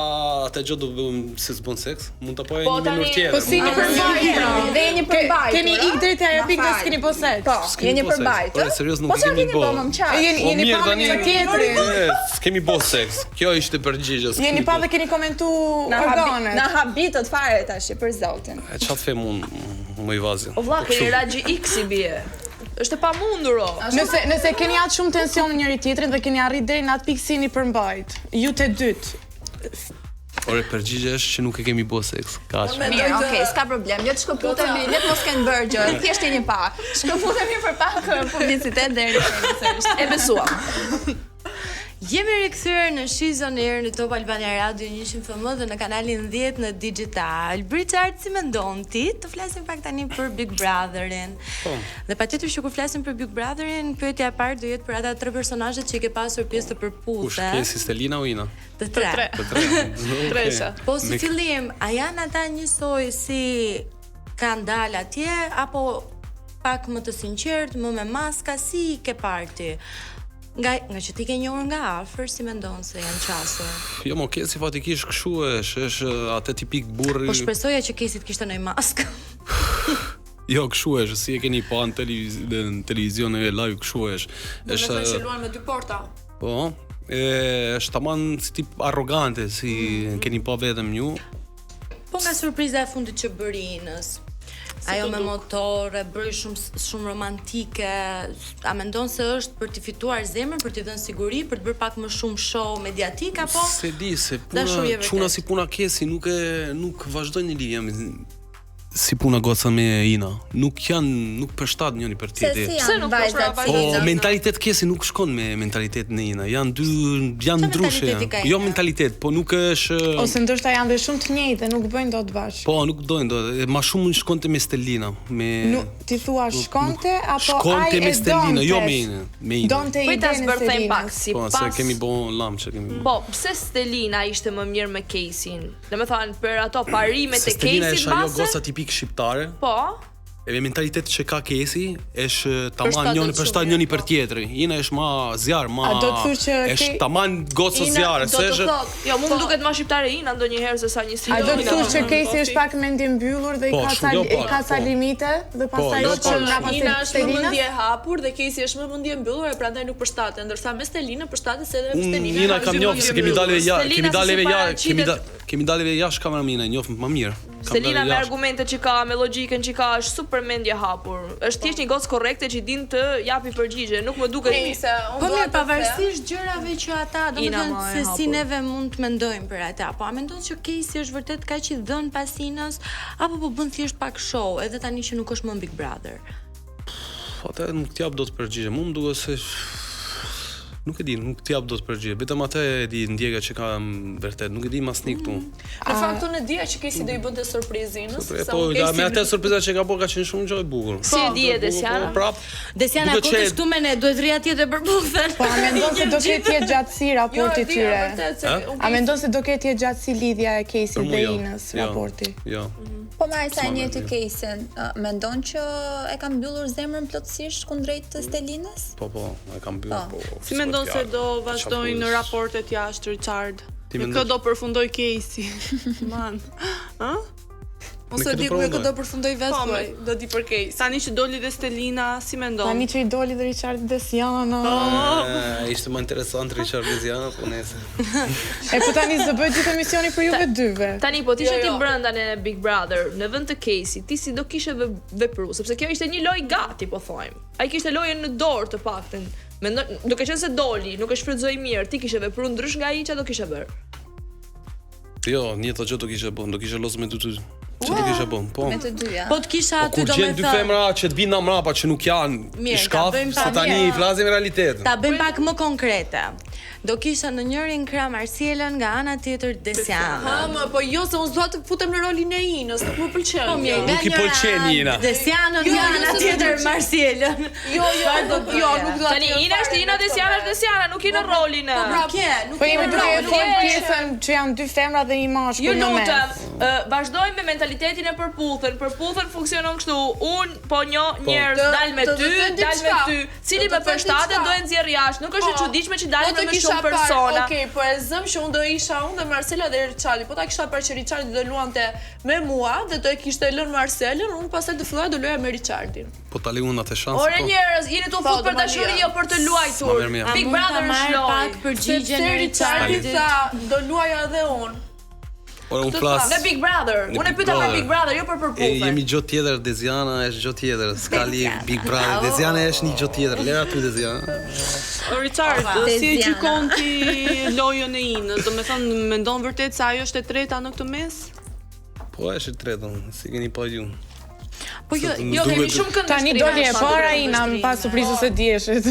Speaker 2: atë gjë do bëjmë se s'bën seks? Mund ta pa një minut tjetër.
Speaker 7: Po si një përbajtje.
Speaker 5: Dhe jeni përbajtur.
Speaker 7: Keni ik drejt ajo pikë dhe s'keni bë seks.
Speaker 5: Po, jeni përbajtur.
Speaker 2: Po seriozisht nuk kemi bë.
Speaker 7: Jeni pa një tjetrin.
Speaker 2: S'kemi bë seks. Kjo ishte përgjigjja.
Speaker 7: Jeni pa dhe keni komentuar organet.
Speaker 5: Na habitot fare tash për zotin.
Speaker 2: Çfarë them unë? Më i vazin.
Speaker 4: O vlla, keni Raxhi X i bie. Është e pamundur o.
Speaker 7: Nëse keni atë shumë tension në njëri tjetrin dhe keni arrit deri në atë pikë si një përmbajt. Ju të dytë.
Speaker 2: Ore përgjigja është që nuk e kemi bë seks. Kaq.
Speaker 5: Mirë, okay, s'ka problem. Le të shkëputemi, le të mos kenë bërë gjë. Thjesht jeni pa. Shkëputemi për pak publicitet deri sërish.
Speaker 4: E besuam.
Speaker 1: Jemi rikthyer në Shizon Air në Top Albania Radio 100FM dhe në kanalin 10 në Digital. Richard, si mendon ti? Të flasim pak tani për Big Brotherin. Dhe patjetër që kur flasim për Big Brotherin, pyetja e parë do jetë për ata tre personazhet që i ke pasur pjesë të përputhje.
Speaker 2: Kush ke, si Stelina o Ina?
Speaker 1: Të tre.
Speaker 6: Tresha.
Speaker 1: Po si fillim, a janë ata njësoj si kanë dalë atje apo pak më të sinqert, më me maska, si ke parti? Nga që ti ke njohur nga afër, si mendon se janë qasur?
Speaker 2: Jo, mo Kesi fatikisht kështu është atë tipik burri.
Speaker 1: Po shpresoja që Kesi të kishte ndonjë maskë.
Speaker 2: Jo, kështu është, si e keni pa në televizion e live kështu është.
Speaker 3: Është që luan me dy porta.
Speaker 2: Po, është tamam si tip arrogante, si keni pa vetëm ju.
Speaker 1: Po nga surpriza e fundit që bëri Inës. Ajo me motore, bëri shumë romantike. A mendon se është për t'i fituar zemrën, për t'i dhënë siguri, për të bërë pak më shumë show mediatik apo?
Speaker 2: Se di se çuna si puna Kesi nuk vazhdojnë një lidhje si puna goca me Ina. Nuk përshtat njëri për tjetrin.
Speaker 5: Pse nuk vajzat?
Speaker 2: Po mentalitet Kesi nuk shkon me mentalitetin e Ina. Janë ndryshe. Jo mentalitet, po nuk është
Speaker 7: Ose ndoshta janë dhe shumë të njëjtë, nuk bëjnë dot bashkë.
Speaker 2: Po, nuk dojnë dot. Ma shumë shkonte me Stelina,
Speaker 7: Ti thua shkonte apo
Speaker 2: shkonte me Stelina, jo me Ina.
Speaker 7: Donte
Speaker 4: Po ta zbërthejmë pak
Speaker 2: Po,
Speaker 4: sipas.
Speaker 2: se kemi bon lamçe kemi.
Speaker 4: Po, pse Stelina ishte më mirë me Kesin? Domethënë për ato parimet e
Speaker 2: Stelina
Speaker 4: Kesit
Speaker 2: është ajo
Speaker 4: base?
Speaker 2: goca tipik shqiptare.
Speaker 4: Po.
Speaker 2: E mentalitet që ka Kesi është tamam njëri përshtat njëri për tjetrin. Ina është ma zjarr,
Speaker 7: A do të thotë që
Speaker 2: është tamam gocë zjarre, se është
Speaker 4: Jo, mu më duket më shqiptare Ina ndonjëherë se sa një si.
Speaker 7: A do të thotë që Kesi është pak mendje mbyllur dhe i ka ca limite dhe pastaj
Speaker 3: që Ina është më mendje hapur dhe Kesi është më mendje mbyllur e prandaj nuk përshtatet, ndërsa me Stelinën përshtatet se edhe me Stelinën.
Speaker 2: Ina kam njohur se kemi dalë jashtë kameramina, njoh më mirë.
Speaker 4: Stelina me argumentet që ka, me logjikën që ka, është super mendje hapur. Është thjesht një gocë korrekte që din të japi përgjigje, nuk më duket
Speaker 1: Po mirë, pavarësisht gjërave që ata, domethënë se si neve mund të mendojmë për ata, po a mendon që Kesi është vërtet kaq i dhënë pas Inës apo po bën thjesht pak show, edhe tani që nuk është më Big Brother?
Speaker 2: Atë nuk t'jap dot përgjigje. Mu më duket se nuk e di, nuk t'jap dot përgjigje. Vetëm atë e di ndjeka që ka vërtet, nuk e di masni këtu.
Speaker 3: Në fakt unë e dija që Kesi do i bënte surprizë Inës.
Speaker 2: Po, me atë surpriza që ka bërë ka qenë shumë gjë e bukur.
Speaker 4: Si e di e Desiana?
Speaker 1: Desiana ku të shtu me ne, duhet rria tjetër për bufën.
Speaker 7: Po, a mendon se do ketë jetë gjatësi raporti tyre? A mendon se do ketë jetë gjatësi lidhja e Kesit dhe Inës raporti?
Speaker 2: Jo.
Speaker 5: Po Marisa e njëjtë Kesin, mendon që e ka mbyllur zemrën plotësisht kundrejt të Stelinës?
Speaker 2: Po, e ka mbyllur.
Speaker 6: Si mendon se do vazhdojnë raportet jashtë Richard? Kë do përfundoj Kesi? Man. Ë? Ose di ku e do përfundoj vetë, do di për Kesi. Tani që doli dhe Stelina, si mendon?
Speaker 7: Tani që i doli dhe Richard Desiana.
Speaker 2: Ishte më interesant Richard Desiana, po nese.
Speaker 7: Po tani s'do bëj gjithë emisioni për juve dyve.
Speaker 4: Tani po t'ishe ti brenda në Big Brother, në vend të Kesi, ti si do kishe vepru, sepse kjo ishte një lojë gati, po thojmë. Ai kishte lojën në dorë të paktën. Duke qenë se doli, nuk e shfrytëzoi mirë, ti kishe vepruar ndrysh nga ai, çfarë do kishe bërë?
Speaker 2: Jo, një të gjë do kishe bën, do kishe losë me dy. Çfarë do kishe bën? Po.
Speaker 5: Me të dyja.
Speaker 1: Po të kisha aty
Speaker 2: domethënë. Kur gjen dy femra që të vinë mrapa që nuk janë i shkaf, se tani i flasim realitetin.
Speaker 1: Ta bëjmë pak më konkrete. Do kisha në njërin krah Marcielën, nga ana tjetër Desiana.
Speaker 3: Po jo se unë dua të futem në rolin e Inës, nuk më pëlqen.
Speaker 1: Po mirë,
Speaker 2: nuk i pëlqen Ina.
Speaker 1: Desiana nga ana tjetër Marcielën.
Speaker 3: Jo, nuk dua.
Speaker 4: Tani Ina është Ina, Desiana është Desiana, nuk i në rolin e.
Speaker 7: Po jemi duke e folë pjesën që janë dy femra dhe një mashkull
Speaker 4: Ju
Speaker 7: në mes.
Speaker 4: lutem, vazhdojmë me mentalitetin e përputhën. Përputhën funksionon kështu. Un po njoh njerëz dal me ty, cili më përshtatet do e nxjerr jashtë. Nuk është e çuditshme që dalin me shumë persona.
Speaker 3: Okej, po e zëm që unë do isha unë dhe Marcela dhe Richardi. Po ta kisha parë që Richardi do luante me mua dhe do e kishte lënë Marcelën, unë pastaj do filloja do luaja me Richardin.
Speaker 2: Po tali unë atë shans.
Speaker 4: Ore njerëz, jeni tu fut për dashuri jo për të luajtur. Big Brother është lojë.
Speaker 1: Përgjigjen e
Speaker 3: Richardi tha do luaja edhe unë.
Speaker 2: Ora unë flas.
Speaker 4: Në Big Brother. Unë e pyeta për Big Brother, jo për përputhje.
Speaker 2: Jemi gjë tjetër, Desiana është gjë tjetër. Skali Big Brother. Desiana është një gjë tjetër. Lera ty Desiana.
Speaker 6: Richard, si e gjykon ti lojën e Inës? Do me thënë, mendon vërtet se ajo është e treta në këtë mes?
Speaker 2: Po është e treta, si keni pa ju.
Speaker 1: Po jo,
Speaker 4: kemi shumë këndvështrime.
Speaker 7: Tani doli e para Ina pas surprizës së dieshit.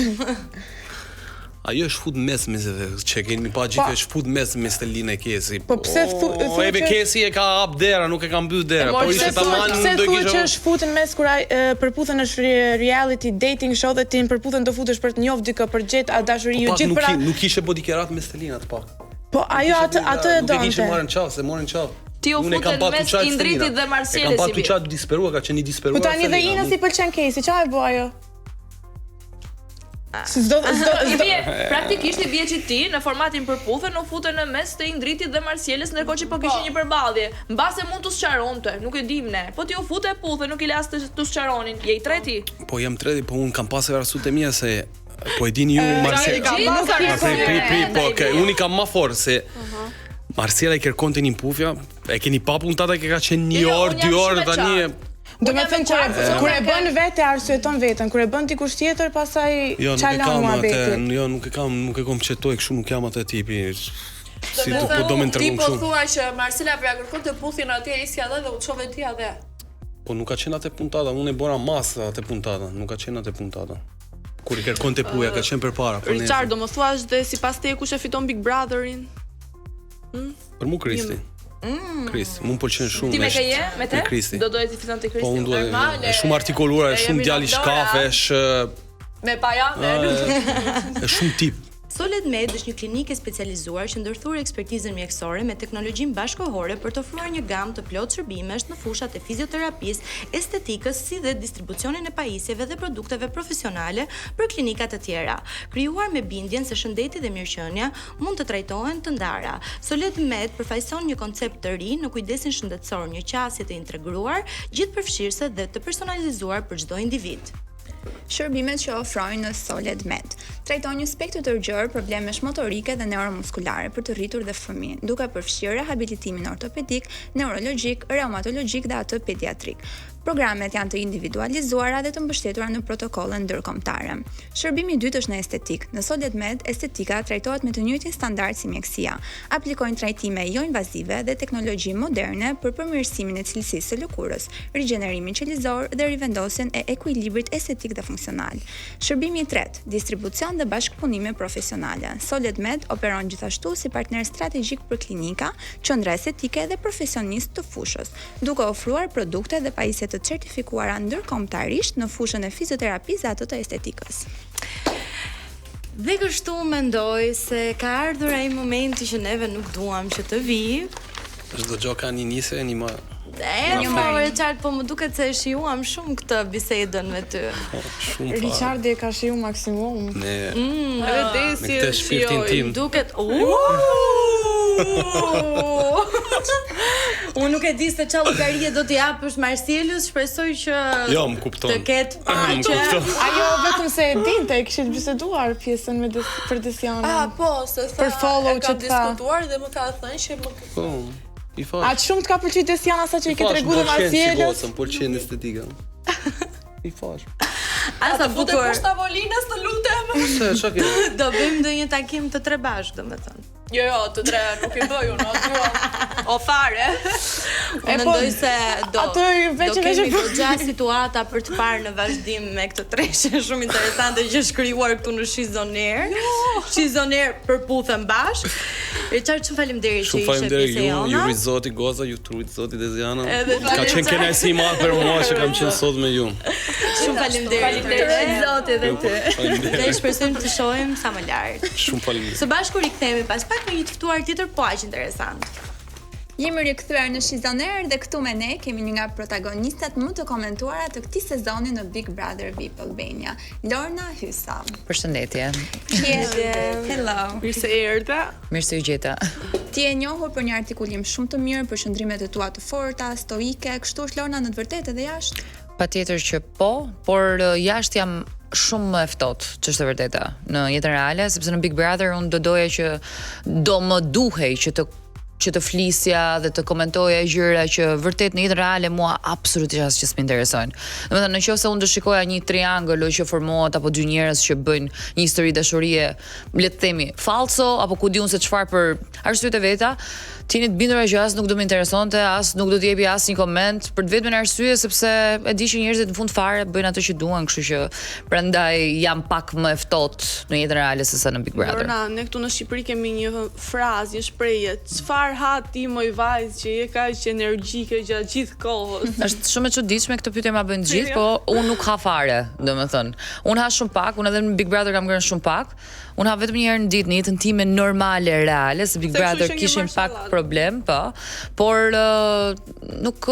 Speaker 2: Ajo është fut mes meseve, që kemi pa gjithë është fut mes me Stelina e Kesi.
Speaker 7: Po pse
Speaker 2: e Kesi e ka hap dera, nuk e ka mbyll dera, por ishte tamam
Speaker 7: do të kisha. Që është futën mes kur përputhen është reality dating show dhe ti përputhen do futesh për të njohur dikë për gjet a dashuri ju gjithë pra.
Speaker 2: Nuk kishe bodykerat me Stelina të pak.
Speaker 7: Po ajo atë e donte.
Speaker 2: Nuk e kishe marrën çaf, se morën çaf.
Speaker 4: Ti u futen mes Indritit dhe Marcelës.
Speaker 2: Kam patu çat disperuar, ka qenë i disperuar.
Speaker 7: Po tani dhe Ina si pëlqen Kesi, çfarë e bë ajo?
Speaker 4: Praktikisht i bie që ti në formatin përputhe nuk futen në mes të Indritit dhe Marcieles ndërkohë që po kishin një përballje. Mbase mund të sqaronte, nuk e dim ne. Po ti u fute puthe, nuk i las të sqaronin. Je i treti?
Speaker 2: Po jam treti, po un kam pasur arsut e mia se po e dini ju Marcieles. Unë kam më fort se Marcela i kërkonte një pufja, e keni pa puntata që ka qenë 1 orë, 2 orë tani.
Speaker 7: Do me thënë kur e bën vete arsyeton veten, kur e bën dikush tjetër pastaj çalon muhabetin.
Speaker 2: Jo, nuk e kam çetoj kështu, nuk jam atë tipi. Si do më
Speaker 3: Ti
Speaker 2: tregon
Speaker 3: po
Speaker 2: kështu.
Speaker 3: thua që Marcela pra kërkonte puthjen atje isja dhe u çove ti atje.
Speaker 2: Po nuk ka qenë atë puntata, unë e bëra masë atë puntata, nuk ka qenë atë puntata. Kur i kërkonte puja ka qenë përpara.
Speaker 6: Richard, do më thuash dhe sipas teje kush e fiton Big Brotherin?
Speaker 2: Për mu Kristi. Kristi, mu pëlqen shumë.
Speaker 4: Ti me ke je? Me te?
Speaker 2: Kristi.
Speaker 4: Do doje ti fiton te Kristi.
Speaker 2: Po unë duhet, është shumë artikuluar, është shumë djali shkafe, është
Speaker 3: Me pajame.
Speaker 2: është shumë tip.
Speaker 1: Soled Med është një klinikë e specializuar që ndërthur ekspertizën mjekësore me teknologjinë bashkëkohore për të ofruar një gamë të plotë shërbimesh në fushat e fizioterapisë, estetikës, si dhe distribucionin e pajisjeve dhe produkteve profesionale për klinika të tjera. Krijuar me bindjen se shëndeti dhe mirëqenia mund të trajtohen të ndara. Soled Med përfaqëson një koncept të ri në kujdesin shëndetësor, një qasje të integruar, gjithëpërfshirëse dhe të personalizuar për çdo individ.
Speaker 5: Shërbimet që ofrojnë në Soled Med trajton një spektër të gjerë problemesh motorike dhe neuromuskulare për të rritur dhe fëmijë, duke përfshirë rehabilitimin ortopedik, neurologjik, reumatologjik dhe atë pediatrik. Programet janë të individualizuara dhe të mbështetura në protokolle ndërkombëtare. Shërbimi i dytë është në estetik. Në Soled Med, estetika trajtohet me të njëjtin standard si mjekësia. Aplikojnë trajtime jo invazive dhe teknologji moderne për përmirësimin e cilësisë së lëkurës, rigjenerimin qelizor dhe rivendosjen e ekuilibrit estetik dhe funksional. Shërbimi i tretë, distribucion dhe bashkëpunime profesionale. Soled Med operon gjithashtu si partner strategjik për klinika, qendra estetike dhe profesionistë të fushës, duke ofruar produkte dhe pajisje të certifikuara ndërkombëtarisht në fushën e fizioterapisë dhe atë të estetikës.
Speaker 1: Dhe kështu mendoj se ka ardhur ai momenti që neve nuk duam që të vi.
Speaker 2: Çdo gjë ka një nisje, një më
Speaker 1: Richard, po më duket se e shijuam shumë këtë bisedën me ty.
Speaker 2: shumë fare.
Speaker 7: Richard e ka shiju maksimum.
Speaker 6: Edhe Desi
Speaker 2: këtë shpirtin tim.
Speaker 1: Duket Unë nuk e di se çfarë llogarie do t'i japësh Marcelius, shpresoj që
Speaker 2: Jo, më kupton.
Speaker 1: të ketë paqe.
Speaker 7: Ajo vetëm se e dinte, e kishit biseduar pjesën me për Desianën.
Speaker 3: Po, se tha,
Speaker 7: Për follow
Speaker 3: e ka
Speaker 7: që tha.
Speaker 3: diskutuar dhe më ka thënë që më
Speaker 2: Po, i fash.
Speaker 7: Atë shumë të ka pëlqyer Desiana sa që i ke treguar dhe Marcelius.
Speaker 2: Më pëlqen estetika. I fash.
Speaker 1: Asa
Speaker 3: fute
Speaker 1: bukur.
Speaker 3: poshtë tavolinës, të lutem.
Speaker 2: Se çka ke?
Speaker 1: Do bëjmë ndonjë takim të tre bashkë, domethënë.
Speaker 3: Jo, të tre nuk i bëj unë, aty. O fare.
Speaker 1: Unë mendoj se do
Speaker 7: atë veç
Speaker 1: kemi goxha situata për të parë në vazhdim me këtë treshë shumë interesante që është krijuar këtu në Shizoner. Shizoner përputhen bashkë. Richard, shumë faleminderit që
Speaker 2: Shumë
Speaker 1: ishe
Speaker 2: faleminderit
Speaker 1: pjesë
Speaker 2: ju,
Speaker 1: jona.
Speaker 2: ju rizoti goza, ju turit zoti Desiana.
Speaker 1: Edhe
Speaker 2: Ka qenë kënaqësi madhe për mua që kam qenë sot me ju.
Speaker 1: Shumë faleminderit zoti edhe ty. Dhe
Speaker 2: Faleminderit.
Speaker 1: shpresojmë të shohim sa më lart.
Speaker 2: Shumë faleminderit.
Speaker 1: Së bashku rikthehemi pas pak me një të ftuar tjetër po aq interesant.
Speaker 5: Jemi rikthyer në Shizoner dhe këtu me ne kemi një nga protagonistat më të komentuara të këtij sezoni në Big Brother VIP Albania, Lorna Hysa.
Speaker 8: Përshëndetje.
Speaker 5: Hello.
Speaker 6: Mirë se erdhe.
Speaker 8: Mirë se u gjeta.
Speaker 5: Ti e njohur për një artikullim shumë të mirë, për shëndrimet e tua të forta, stoike, kështu është Lorna në të vërtetë edhe jashtë?
Speaker 8: Patjetër që po, por jashtë jam shumë më e ftohtë, ç'është e vërteta, në jetën reale, sepse në Big Brother unë do doja që do më duhej që të flisja dhe të komentoja gjëra që vërtet në jetën reale mua absolutisht asgjë s'më interesojnë. Domethënë nëse unë do shikoja një triangël që formohet apo dy njerëz që bëjnë një histori dashurie, le të themi falso apo ku diun se çfarë për arsyet e veta, ti jeni të bindur që as nuk do më interesonte, as nuk do të jepi asnjë koment për të vetën arsye sepse e di që njerëzit në fund fare bëjnë atë që duan, kështu që prandaj jam pak më e ftohtë në jetën reale se sa në Big Brother.
Speaker 6: Lorna, ne këtu në Shqipëri kemi një frazë, një shprehje, çfarë çfarë ha ti moj vajzë që je kaq energjike gjatë gjithë kohës?
Speaker 8: Është shumë e çuditshme këtë pyetje ma bëjnë gjithë, po unë nuk ha fare, domethënë. Unë ha shumë pak, unë edhe në Big Brother kam ngrënë shumë pak. Unë ha vetëm një herë në ditë në jetën time normale, reale, se Big Brother kishin pak problem, po. Por nuk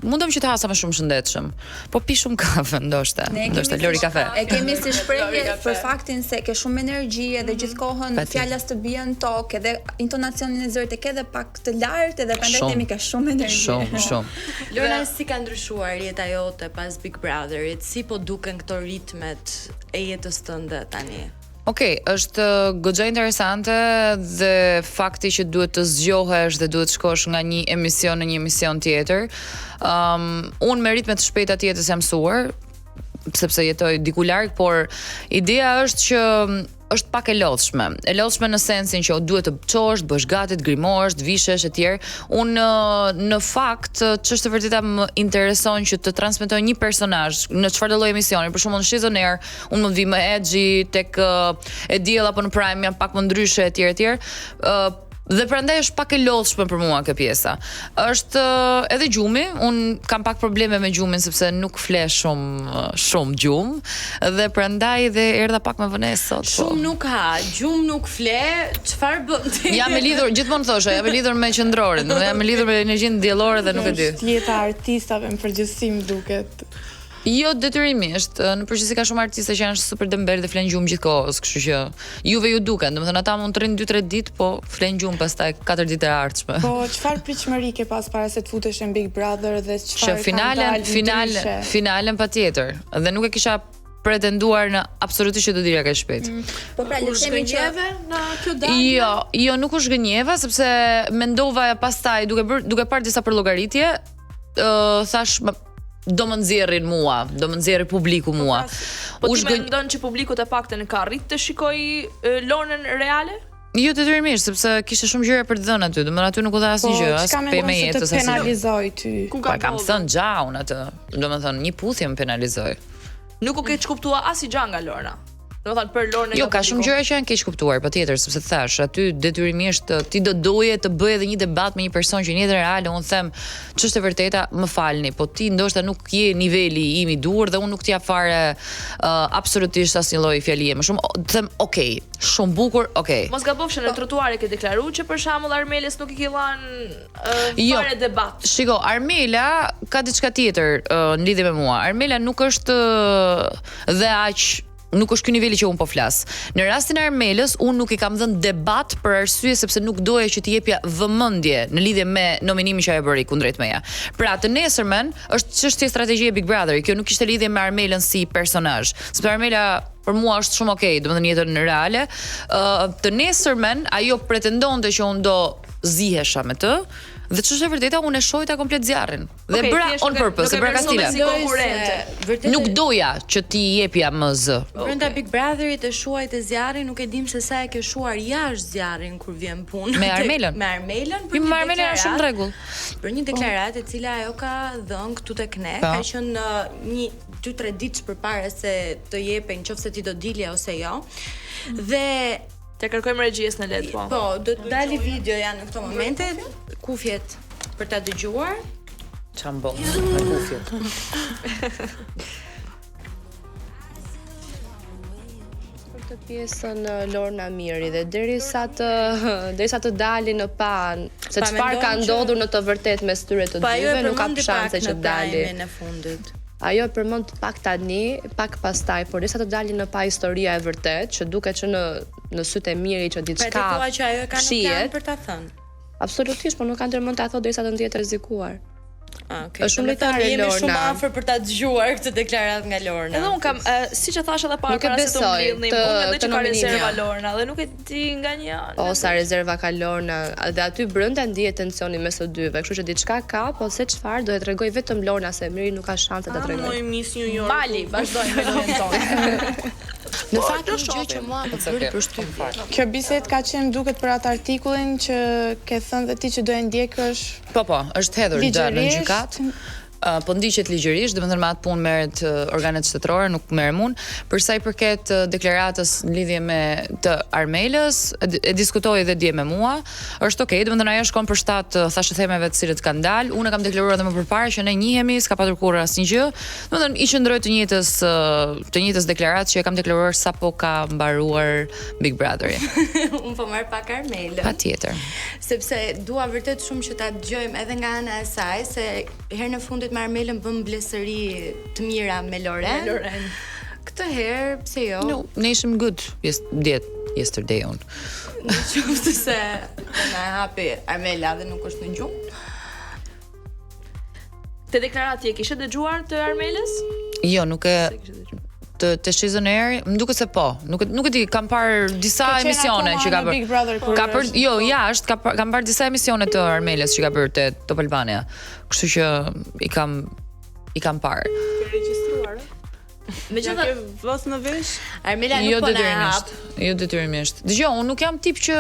Speaker 8: mundem që të hasa më shumë shëndetshëm. Po pi shumë kafe ndoshta. Ndoshta Lori kafe.
Speaker 5: E kemi si shprehje për faktin se ke shumë energji edhe gjithkohën fjalas të bien tokë, edhe intonacionin e zërit e ke edhe pak të lartë edhe prandaj themi ka shumë energji.
Speaker 8: Shumë.
Speaker 1: Lorna, si ka ndryshuar jeta jote pas Big Brotherit? Si po duken këto ritmet e jetës tënde tani?
Speaker 8: Okej, është goxha interesante dhe fakti që duhet të zgjohesh dhe duhet të shkosh nga një emision në një emision tjetër. Unë me ritme të shpejta të jetës jam mësuar, sepse jetoj diku larg, por ideja është që është pak e lodhshme. E lodhshme në sensin që duhet të çosh, të bësh gati, të grimohesh, të vishesh etj. Unë në fakt ç'është vërtetë më intereson që të transmetoj një personazh në çfarëdo lloj emisioni. Për shembull në Season Air, unë mund vi më edgy, tek e diell apo në Prime jam pak më ndryshe etj. Dhe prandaj është pak e lodhshme për mua kjo pjesa. Është edhe gjumi, un kam pak probleme me gjumin sepse nuk fle shumë gjumë dhe prandaj dhe erdha pak me vonesë sot.
Speaker 1: Shumë nuk ha, gjumë nuk fle, çfarë bën ti?
Speaker 8: Jam e lidhur, gjithmonë thosha, jam e lidhur me qendrorin, jam e lidhur me energjinë diellore dhe nuk e di.
Speaker 7: Jeta e artistave në përgjithësi më duket.
Speaker 8: Jo detyrimisht, në përgjithësi ka shumë artistë që janë super dëmbel dhe flen gjumë gjithkohës, kështu që juve ju duken, domethënë ata mund të rrinë 2-3 ditë, po flen gjumë pastaj 4 ditë e ardhshme.
Speaker 7: Po çfarë pritshmëri ke pas para se të futesh në Big Brother dhe çfarë
Speaker 8: finalen patjetër, dhe nuk e kisha pretenduar në absolutisht që do dilja kaq shpejt.
Speaker 5: Po pra le të themi që
Speaker 3: në kjo dalje.
Speaker 8: Jo, nuk u zhgënjeva sepse mendova pastaj duke parë disa përllogaritje, thash do më nxjerrin mua, do më nxjerrë publiku mua.
Speaker 4: Po ti mendon që publiku të paktën ka arrit të shikojë Lornën reale?
Speaker 8: Jo detyrimisht, sepse kishte shumë gjëra për të dhënë aty, domethënë aty nuk u dha asnjë gjë, as pemë jetës as.
Speaker 7: Po penalizoj ty.
Speaker 8: Po kam thënë gjaun atë, domethënë një puthje më penalizoi.
Speaker 4: Nuk u ke kuptuar as i gja nga Lorna. Domethënë për Lornën.
Speaker 8: Jo, ka shumë gjëra që janë keq kuptuar, patjetër, sepse thash, aty detyrimisht ti do doje të bëj edhe një debat me një person që në jetën reale unë them ç'është e vërteta, më falni, po ti ndoshta nuk je niveli im i duhur dhe unë nuk t'jap fare absolutisht asnjë lloj fjalie. Më shumë them, okay, shumë bukur, okay.
Speaker 4: Mos gabofsh në trotuar e ke deklaruar që për shembull Armeles nuk i ke dhënë fare debat.
Speaker 8: Shiko, Armela ka diçka tjetër në lidhje me mua. Armela nuk është dhe aq nuk është ky niveli që un po flas. Në rastin e Armelës, un nuk i kam dhënë debat për arsye sepse nuk doja që t'i jepja vëmendje në lidhje me nominimin që ajo bëri kundrejt meja. Pra, të nesërmen është çështje strategjie Big Brother. Kjo nuk kishte lidhje me Armelën si personazh. Sepse Armela për mua është shumë okay, domethënë jetën reale. Të nesërmen ajo pretendonte që un do zihesha me të. Dhe ç'është e vërteta, unë e shohita komplet zjarrin. Dhe bëra on purpose, bëra kastile. Nuk doja që ti jepja më z.
Speaker 1: Brenda Big Brotherit e shuajt e zjarrin, nuk e dim se sa e ke shuar jashtë zjarrin kur vjen punë.
Speaker 8: Me Armelën.
Speaker 1: Me Armelën,
Speaker 8: për një deklaratë shumë rregull.
Speaker 1: Për një deklaratë e cila ajo ka dhënë këtu tek ne, ka qenë një 2-3 ditë përpara se të jepen nëse ti do dilje ose jo. Dhe
Speaker 4: te kërkojmë regjisë në let, po.
Speaker 1: Po, do të dali video janë në këto momente, kufjet për ta dëgjuar.
Speaker 8: Çam bën me kufjet.
Speaker 9: Për këtë pjesën Lorna Miri dhe derisa të dalin në pan, se çfarë ka ndodhur në të vërtetë mes tyre të dyve, nuk ka shanse që të dalin
Speaker 1: në fundit.
Speaker 9: Ajo përmend pak tani, pak pastaj, por derisa të dalin në pa historia e vërtet, që duket që në sytë e Miri që diçka.
Speaker 1: Pra thua që ajo e ka në plan për ta thënë.
Speaker 9: Absolutisht, por nuk kanë ndërmend ta thotë derisa të ndihet rrezikuar.
Speaker 1: Okay.
Speaker 9: Është shumë lejtare
Speaker 1: Lorna. Jemi shumë
Speaker 9: Lorna.
Speaker 1: afër për ta dëgjuar këtë deklaratë nga Lorna.
Speaker 4: Edhe un kam, siç e thash edhe para se të mbledhnim, unë mendoj që ka rezerva Lorna dhe nuk e di nga një anë.
Speaker 9: Po sa rezerva ka Lorna, dhe aty brenda ndihet tensioni mes së dyve, kështu që diçka ka, po se çfarë do e tregoj vetëm Lorna se Miri nuk ka shanse ta tregoj.
Speaker 3: Moj Miss New York.
Speaker 4: Mali, vazhdojmë me lojën tonë.
Speaker 1: Në fakt një gjë që mua më bëri përshtypje.
Speaker 7: Kjo bisedë ka qenë duket për atë artikullin që ke thënë dhe ti që do e ndjekësh.
Speaker 8: Po, është hedhur në gjykat. Po ndiqet ligjërisht, domethënë me atë punë merret organet shtetërore, nuk merrem unë. Për sa i përket deklaratës në lidhje me të Armelës, e diskutoi edhe dje me mua. Është okay, domethënë ajo shkon për shtat thashë themeve të cilët kanë dalë. Unë kam deklaruar edhe më përpara që ne njihemi, s'ka patur kurrë asnjë gjë. Domethënë i qëndroj të njëjtës deklaratë që e kam deklaruar sapo ka mbaruar Big Brotheri.
Speaker 1: Unë po marr pak Armelën.
Speaker 8: Patjetër.
Speaker 1: Sepse dua vërtet shumë që ta dëgjojmë edhe nga ana e saj se herën e fundit me Armelën bëm blesëri të mira me Loren. Këtë herë pse jo?
Speaker 8: No, ne ishim good yesterday on.
Speaker 1: Në qoftë se na hapi Armela dhe nuk është në gjumë.
Speaker 4: Te deklaratje kishe dëgjuar të Armelës?
Speaker 8: Jo, nuk e të Season Air, më duket se po. Nuk e di, kam parë disa emisione që ka bërë. Jo, jashtë kam parë disa emisione të Armelës që ka bërë te Top Albania. Kështu që i kam parë.
Speaker 6: Ke regjistruar?
Speaker 1: Megjithatë,
Speaker 6: vës në vesh?
Speaker 1: Armela nuk po na hap.
Speaker 8: Jo detyrimisht. Dgjoj, unë nuk jam tip që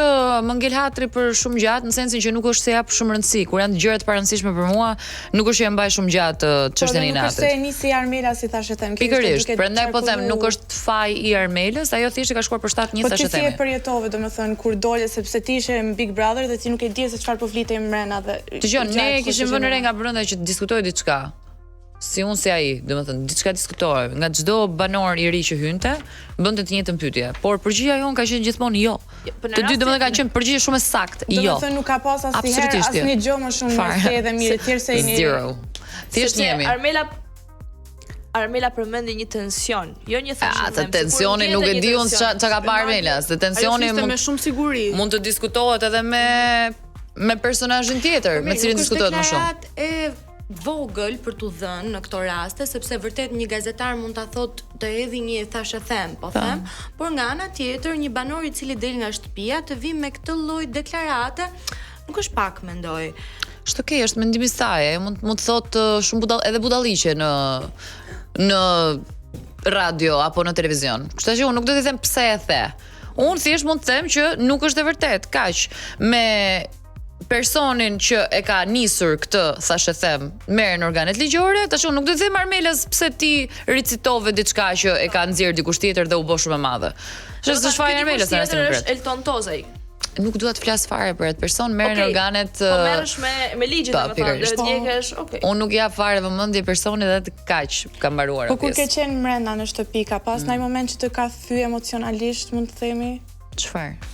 Speaker 8: më ngel hatri për shumë gjatë, në sensin që nuk është se jap shumë rëndësi. Kur janë gjëra të parëndësishme për mua, nuk është që e mbaj shumë gjatë çështjen e natit.
Speaker 7: Nuk është se nisi Armela si thashë them.
Speaker 8: Pikërisht, prandaj po them, nuk është faj i Armelës, ajo thjesht ka shkuar për shtat një thashë themi.
Speaker 7: Po ti si e përjetove, domethënë kur dole sepse ti ishe në Big Brother dhe ti nuk e di se çfarë po flitej mbrenda dhe.
Speaker 8: Dgjoj, ne kishim vënë re nga brenda që të diskutojë diçka. Si unë si ai, domethënë diçka diskutohej, nga çdo banor i ri që hynte, bënte të njëjtën pyetje, por përgjigjja jon ka qenë gjithmonë jo. Të dy domethënë ka qenë përgjigje shumë e saktë, jo.
Speaker 7: Domethënë nuk ka pas asnjëherë asnjë gjë më shumë se edhe mirë të tjerë se jeni.
Speaker 8: Zero. Thjesht jemi.
Speaker 4: Armela përmendi një tension, jo një thashë.
Speaker 8: Atë tensioni nuk e di unë çka ka parë Armela, se tensioni
Speaker 6: me shumë siguri.
Speaker 8: Mund të diskutohet edhe me personazhin tjetër, me cilin diskutohet më shumë.
Speaker 1: Vogël për t'u dhënë në këto raste, sepse vërtet një gazetar mund ta thotë të hedhë një thashë them, po them, por nga ana tjetër një banor i cili del nga shtëpia të vi me këtë lloj deklarate, nuk është pak mendoj.
Speaker 8: Është okay, është mendimi i saj, mund të thotë shumë budalliqe në radio apo në televizion. Kështu që unë nuk do të them pse e the. Unë thjesht mund të them që nuk është e vërtet, kaq. Me personin që e ka nisur këtë, thashë them, merren organet ligjore, tash unë nuk do të them Armelës pse ti ricitove diçka që e ka nxjerr dikush tjetër dhe u bë shumë e madhe. Ç'është çfarë Armelës në rastin konkret?
Speaker 4: Elton Tozaj.
Speaker 8: Nuk dua të flas fare për atë person, merren organet.
Speaker 4: Po merresh me ligjin, domethënë, dhe djegësh, okay.
Speaker 8: Unë nuk jap fare vëmendje personit dhe të kaq ka mbaruar.
Speaker 7: Po kur ke qenë brenda në shtëpi, ka pas ndaj moment që të ka thyer emocionalisht, mund të themi?
Speaker 8: Çfarë?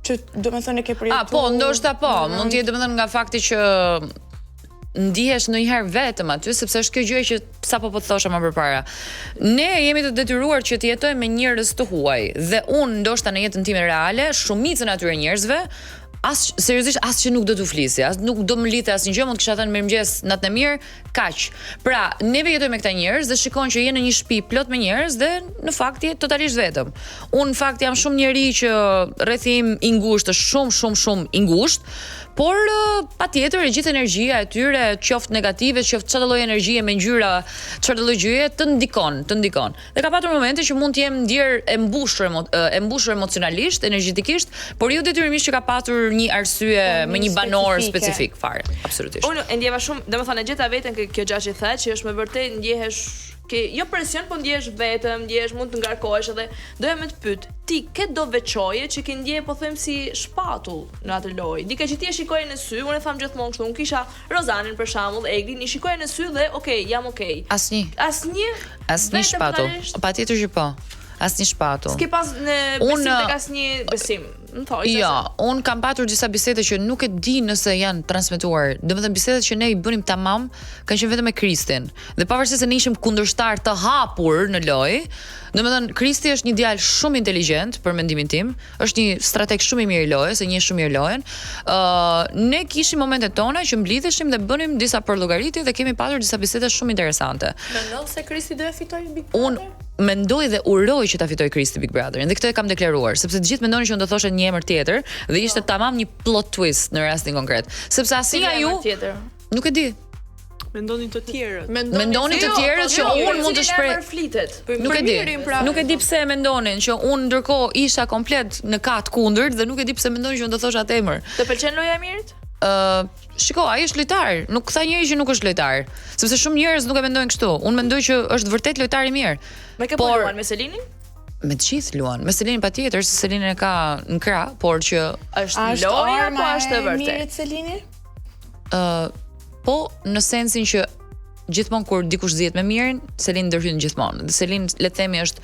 Speaker 7: Që domethënë e ke përjetuar.
Speaker 8: Po, ndoshta po, mund të jetë domethënë nga fakti që ndihesh ndonjëherë vetëm aty, sepse është kjo gjë që sapo po të thosha më përpara. Ne jemi të detyruar që të jetojmë me njerëz të huaj dhe unë ndoshta në jetën time reale, shumicën e atyre njerëzve seriozisht as që nuk do t'u flisja, nuk do më lidhte asnjë gjë, mund të kisha thënë mirëmëngjes, natën e mirë, kaq. Pra, neve jetojmë me këta njerëz dhe shikon që je në një shtëpi plot me njerëz dhe në fakt je totalisht vetëm. Unë në fakt jam shumë njerëz që rrethi im i ngushtë është shumë i ngushtë, por patjetër e gjithë energjia e tyre, qoftë negative, qoftë çfarë lloj energjie me ngjyra, çfarë lloj gjëje të ndikon. Dhe ka patur momente që mund të jem ndier e mbushur emocionalisht, energjetikisht, por jo detyrimisht që ka patur një arsye me një banor specifik fare, absolutisht.
Speaker 4: Unë e ndjeva shumë, domethënë e gjeta veten kjo gjë që the, që është me vërtet ndjehesh jo presion, po ndjehesh vetëm, mund të ngarkohesh edhe doja me të pyet, ti ke do veçoje që ke ndjehe po them si shpatull në atë lojë. Dika që ti e shikoje në sy, unë e tham gjithmonë kështu, unë kisha Rozanin për shembull, Eglin, i shikoje në sy dhe jam okay.
Speaker 8: Asnjë shpatull. Patjetër që po. Asnjë shpatull.
Speaker 4: S'ke pas në besim tek asnjë besim.
Speaker 8: Jo, un kam patur disa bisede që nuk e di nëse janë transmetuar. Domethënë bisedet që ne i bënim tamam kanë qenë vetëm me Kristin. Dhe pavarësisht se ne ishim kundërshtar të hapur në lojë, domethënë Kristi është një djalë shumë inteligjent për mendimin tim, është një strateg shumë i mirë i lojës, e njeh shumë mirë lojën. Ne kishim momentet tona që mblidheshim dhe bënim disa përllogaritje dhe kemi patur disa bisede shumë interesante.
Speaker 3: Mendon se Kristi do e fitojë Big Brother?
Speaker 8: Unë mendoj dhe uroj që ta fitoj Kristi Big Brotherin dhe këtë e kam deklaruar, sepse të gjithë mendonin që unë do thoshe një emër tjetër dhe ishte tamam një plot twist në rastin konkret. Sepse asnjë nga ju nuk e di.
Speaker 6: Mendonin të tjerët.
Speaker 8: Mendonin të tjerët që unë mund të shpreh. Nuk e di pse mendonin që unë ndërkohë isha komplet në kat kundërt dhe nuk e di pse mendonin që unë do thosha atë emër.
Speaker 4: Të pëlqen loja e mirit?
Speaker 8: shiko, ai është lojtar, nuk tha njëri që nuk është lojtar, sepse shumë njerëz nuk e mendojnë kështu. Unë mendoj që është vërtet lojtar i mirë.
Speaker 4: Me ke luan me Selinin?
Speaker 8: Me të gjithë luan. Me Selinin patjetër, se Selinin e ka në krah, por që
Speaker 4: është lojë apo është e vërtetë?
Speaker 7: Selini?
Speaker 8: Po, në sensin që gjithmonë kur dikush zihet me mirin, Selin ndërhyn gjithmonë. Dhe Selin, le të themi, është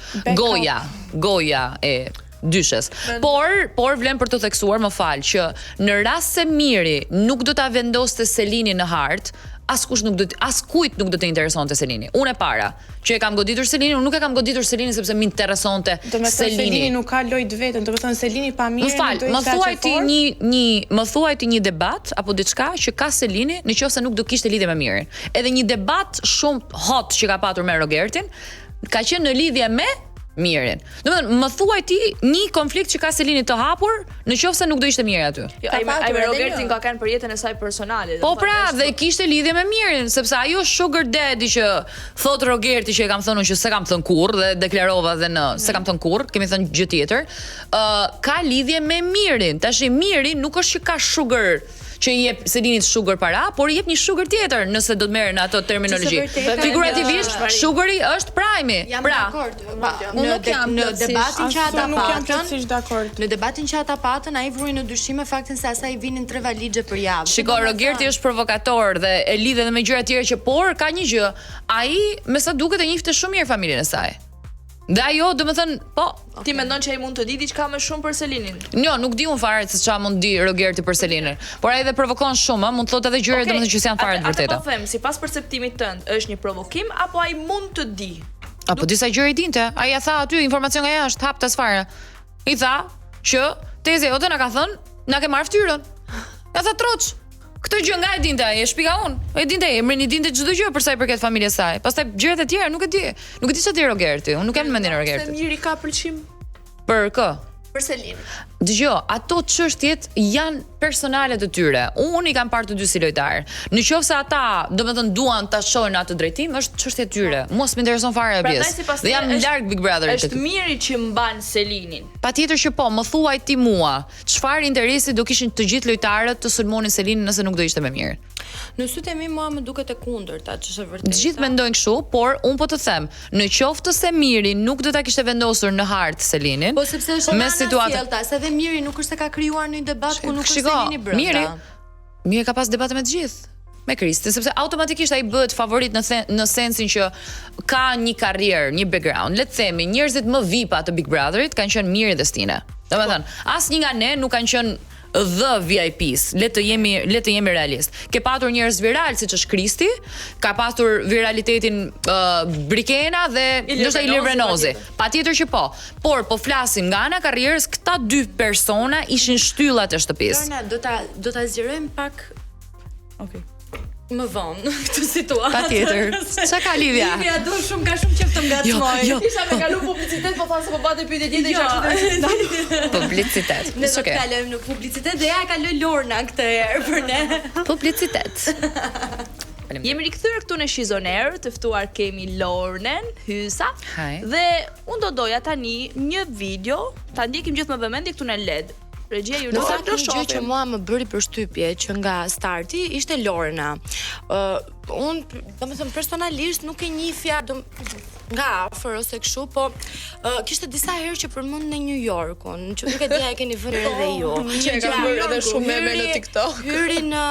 Speaker 8: goja e dyshes. Por vlen për të theksuar, më fal, që në rast se miri nuk do ta vendoste Selinin në hart, askujt nuk do të interesonte Selini. Unë e para, që e kam goditur Selinin, unë nuk e kam goditur Selinin sepse më interesonte Selini.
Speaker 7: Selini nuk ka lojë vetëm, do të thonë Selini pa mirin.
Speaker 8: Më fal, më thuaj ti një debat apo diçka që ka Selini nëse nuk do kishte lidhje me mirin. Edhe një debat shumë hot që ka patur me Rogertin ka qenë në lidhje me mirin. Domethënë, më thuaj ti një konflikt që ka Selini të hapur nëse nuk do ishte miri aty.
Speaker 4: Jo, ai me Rogertin ka kanë për jetën e saj personale.
Speaker 8: Po pra, dhe kishte lidhje me mirin, sepse ajo sugar daddy që thot Rogerti që e kam thënë unë që s'e kam thënë kurrë dhe deklarova dhe në s'e kam thënë kurrë, kemi thënë gjë tjetër, ka lidhje me mirin. Tash miri nuk është që ka sugar që i jep Selinit sugar para, por i jep një sugar tjetër, nëse do të merren ato terminologji. Figurativisht, sugari është prime. Pra,
Speaker 1: në debatin që ata patën, ai vroi në dyshim me faktin se asaj vinin 3 valixhe për javë.
Speaker 8: Shiko, Rogerti është provokator dhe e lidhet edhe me gjëra tjera që ka një gjë, ai me sa duket e njihte shumë mirë familjen e saj. Dhe ajo, domethënë, po,
Speaker 4: ti mendon që ai mund të di diçka më shumë për Selinin?
Speaker 8: Jo, nuk di unë fare se çfarë mund di Rogerti për Selinin. Por ai edhe provokon shumë, mund të thotë edhe gjëra domethënë që janë fare të vërteta.
Speaker 4: Po them, sipas perceptimit tënd, është një provokim apo ai mund të di?
Speaker 8: Apo disa gjëra i dinte. Ai ja tha aty informacion nga jashtë, hap tas fare. I tha që Teze jote na ka thënë, na ke marr fytyrën. Ja tha troç. Këtë gjë nga e dinte ai, e shpika unë. E dinte emrin, i dinte çdo gjë për sa i përket familjes saj. Pastaj gjërat e tjera nuk e di. Nuk e di çfarë di Rogerti. Unë nuk kam mendjen e Rogertit.
Speaker 3: Se miri ka pëlqim
Speaker 8: për kë?
Speaker 3: Për Selin.
Speaker 8: Dgjoj, ato çështjet janë personale të tyre. Unë i kam parë të dy si lojtar. Nëse ata, domethënë, duan ta shohin atë drejtim, është çështje e tyre. Mos më intereson fare e pjesë. Dhe jam larg Big Brotherit.
Speaker 4: Është miri që mban Selinin.
Speaker 8: Patjetër që po, më thuaj ti mua, çfarë interesi do kishin të gjithë lojtarët të sulmonin Selinin nëse nuk do ishte me mirë?
Speaker 1: Në sytë e mi mua më duket e kundërta, që është vërtet.
Speaker 8: Të gjithë mendojnë kështu, por un po të them, në qoftë se Miri nuk do ta kishte vendosur në hart Selinin,
Speaker 1: po sepse është me situata, se edhe Miri nuk është se ka krijuar një debat ku nuk është Selini brenda.
Speaker 8: Miri ka pas debate me të gjithë. Me Kristin, sepse automatikisht ai bëhet favorit në sensin që ka një karrierë, një background. Le të themi, njerëzit më VIP të Big Brotherit kanë qenë Miri dhe Stina. Domethënë, asnjë nga ne nuk kanë qenë the VIPs, le të jemi realist. Ke patur njerëz viral siç është Kristi, ka patur viralitetin Brikena dhe ndoshta Ilir Vrenozi. Patjetër që po. Por po flasim nga ana e karrierës, këta dy persona ishin shtyllat e shtëpisë.
Speaker 1: Lorna, do ta zgjerojmë pak. Okej. Më vonë këtë situatë.
Speaker 8: Patjetër. Çka ka lidhja?
Speaker 1: Lidhja do shumë ka shumë qejf të ngacmoj.
Speaker 4: Isha me kalu publicitet, po thon se po bëte pyetje tjetër isha
Speaker 8: publicitet.
Speaker 1: Ne do të kalojmë në publicitet dhe ja e kaloj Lorna këtë herë për ne.
Speaker 8: Publicitet.
Speaker 4: Jemi rikthyer këtu në Shizoner, të ftuar kemi Lornen, Hysa. Dhe unë do doja tani një video, ta ndjekim gjithë më vëmendje këtu në LED. Regjia ju
Speaker 1: në fakt një gjë që mua më bëri përshtypje që nga starti ishte Lorna. Unë, domethënë personalisht nuk e njihja nga afër ose kështu, po kishte disa herë që përmend në New Yorkun, që nuk e di a e keni vënë edhe ju.
Speaker 3: Që e kam bërë edhe shumë meme në TikTok.
Speaker 1: Hyri në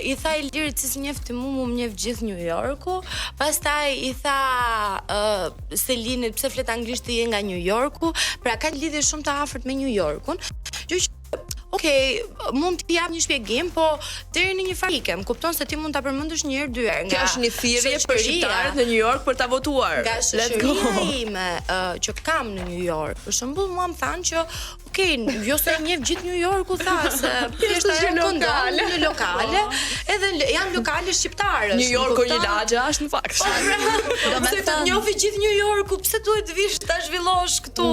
Speaker 1: i tha Ilirit se njefti mua, më njeh gjithë New Yorku. Pastaj i tha Selinit pse flet anglisht ti je nga New Yorku, pra ka lidhje shumë të afërt me New Yorkun. Okej, mund të jap një shpjegim, po deri në një farë kupton se ti mund ta përmendësh një herë dy herë nga.
Speaker 4: Kjo është një thirrje për shqiptarët në New York për ta votuar.
Speaker 1: Nga shoqëria ime që kam në New York. Për shembull, mua më thanë që jo se njeh gjithë New Yorku, tha se thjesht ajo këndon në lokale, edhe janë lokale shqiptare.
Speaker 4: New Yorku një lagja është në fakt.
Speaker 1: Domethënë të njohë gjithë New Yorku, pse duhet vish ta zhvillosh këtu?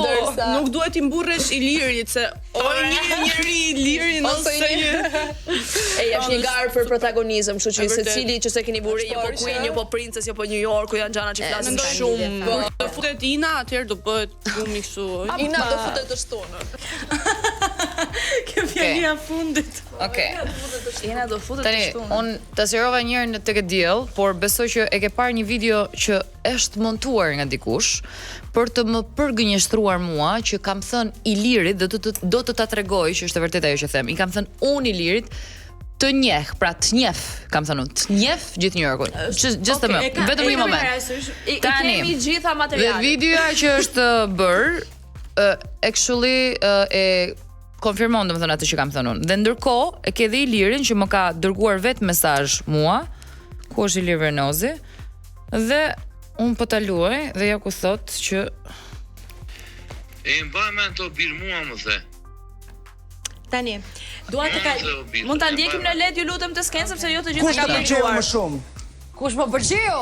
Speaker 6: Nuk duhet i mburresh Ilirit se njëri Ilirin ose një.
Speaker 4: Është një garë për protagonizëm, kështu që secili që se keni burrë jo po Queen, jo po Princess, jo po New Yorku, janë gjëra që flasin shumë.
Speaker 6: Do futet Ina, atëherë do bëhet shumë kështu.
Speaker 3: Ina do futet të shtonë.
Speaker 1: Kjo fjalia fundit.
Speaker 8: Okej.
Speaker 4: Jena do futet
Speaker 8: Tani, unë të serova njërë në tek e diell, por besoj që e ke parë një video që është montuar nga dikush për të më përgënjeshtruar mua që kam thënë Ilirit dhe do të ta tregoj që është e vërtetë ajo që them. I kam thënë unë Ilirit të njeh, pra të njeh, kam thënë unë, të njeh gjithë New Yorkun. Just vetëm një moment.
Speaker 4: Tani, kemi gjitha materialet.
Speaker 8: Dhe videoja që është bërë actually e konfirmon domethënë atë që kam thënë unë. Dhe ndërkohë e ke dhe Ilirin që më ka dërguar vetë mesazh mua, ku është Ilir Vernozi, dhe unë po ta luaj dhe ja ku thot që
Speaker 10: e mbaj me ato bir mua më the.
Speaker 1: Tani, dua të
Speaker 4: mund ta ndjekim në let ju lutem të skenë sepse jo të gjithë ka
Speaker 11: pëlqyer më shumë.
Speaker 8: Kush më pëlqeu?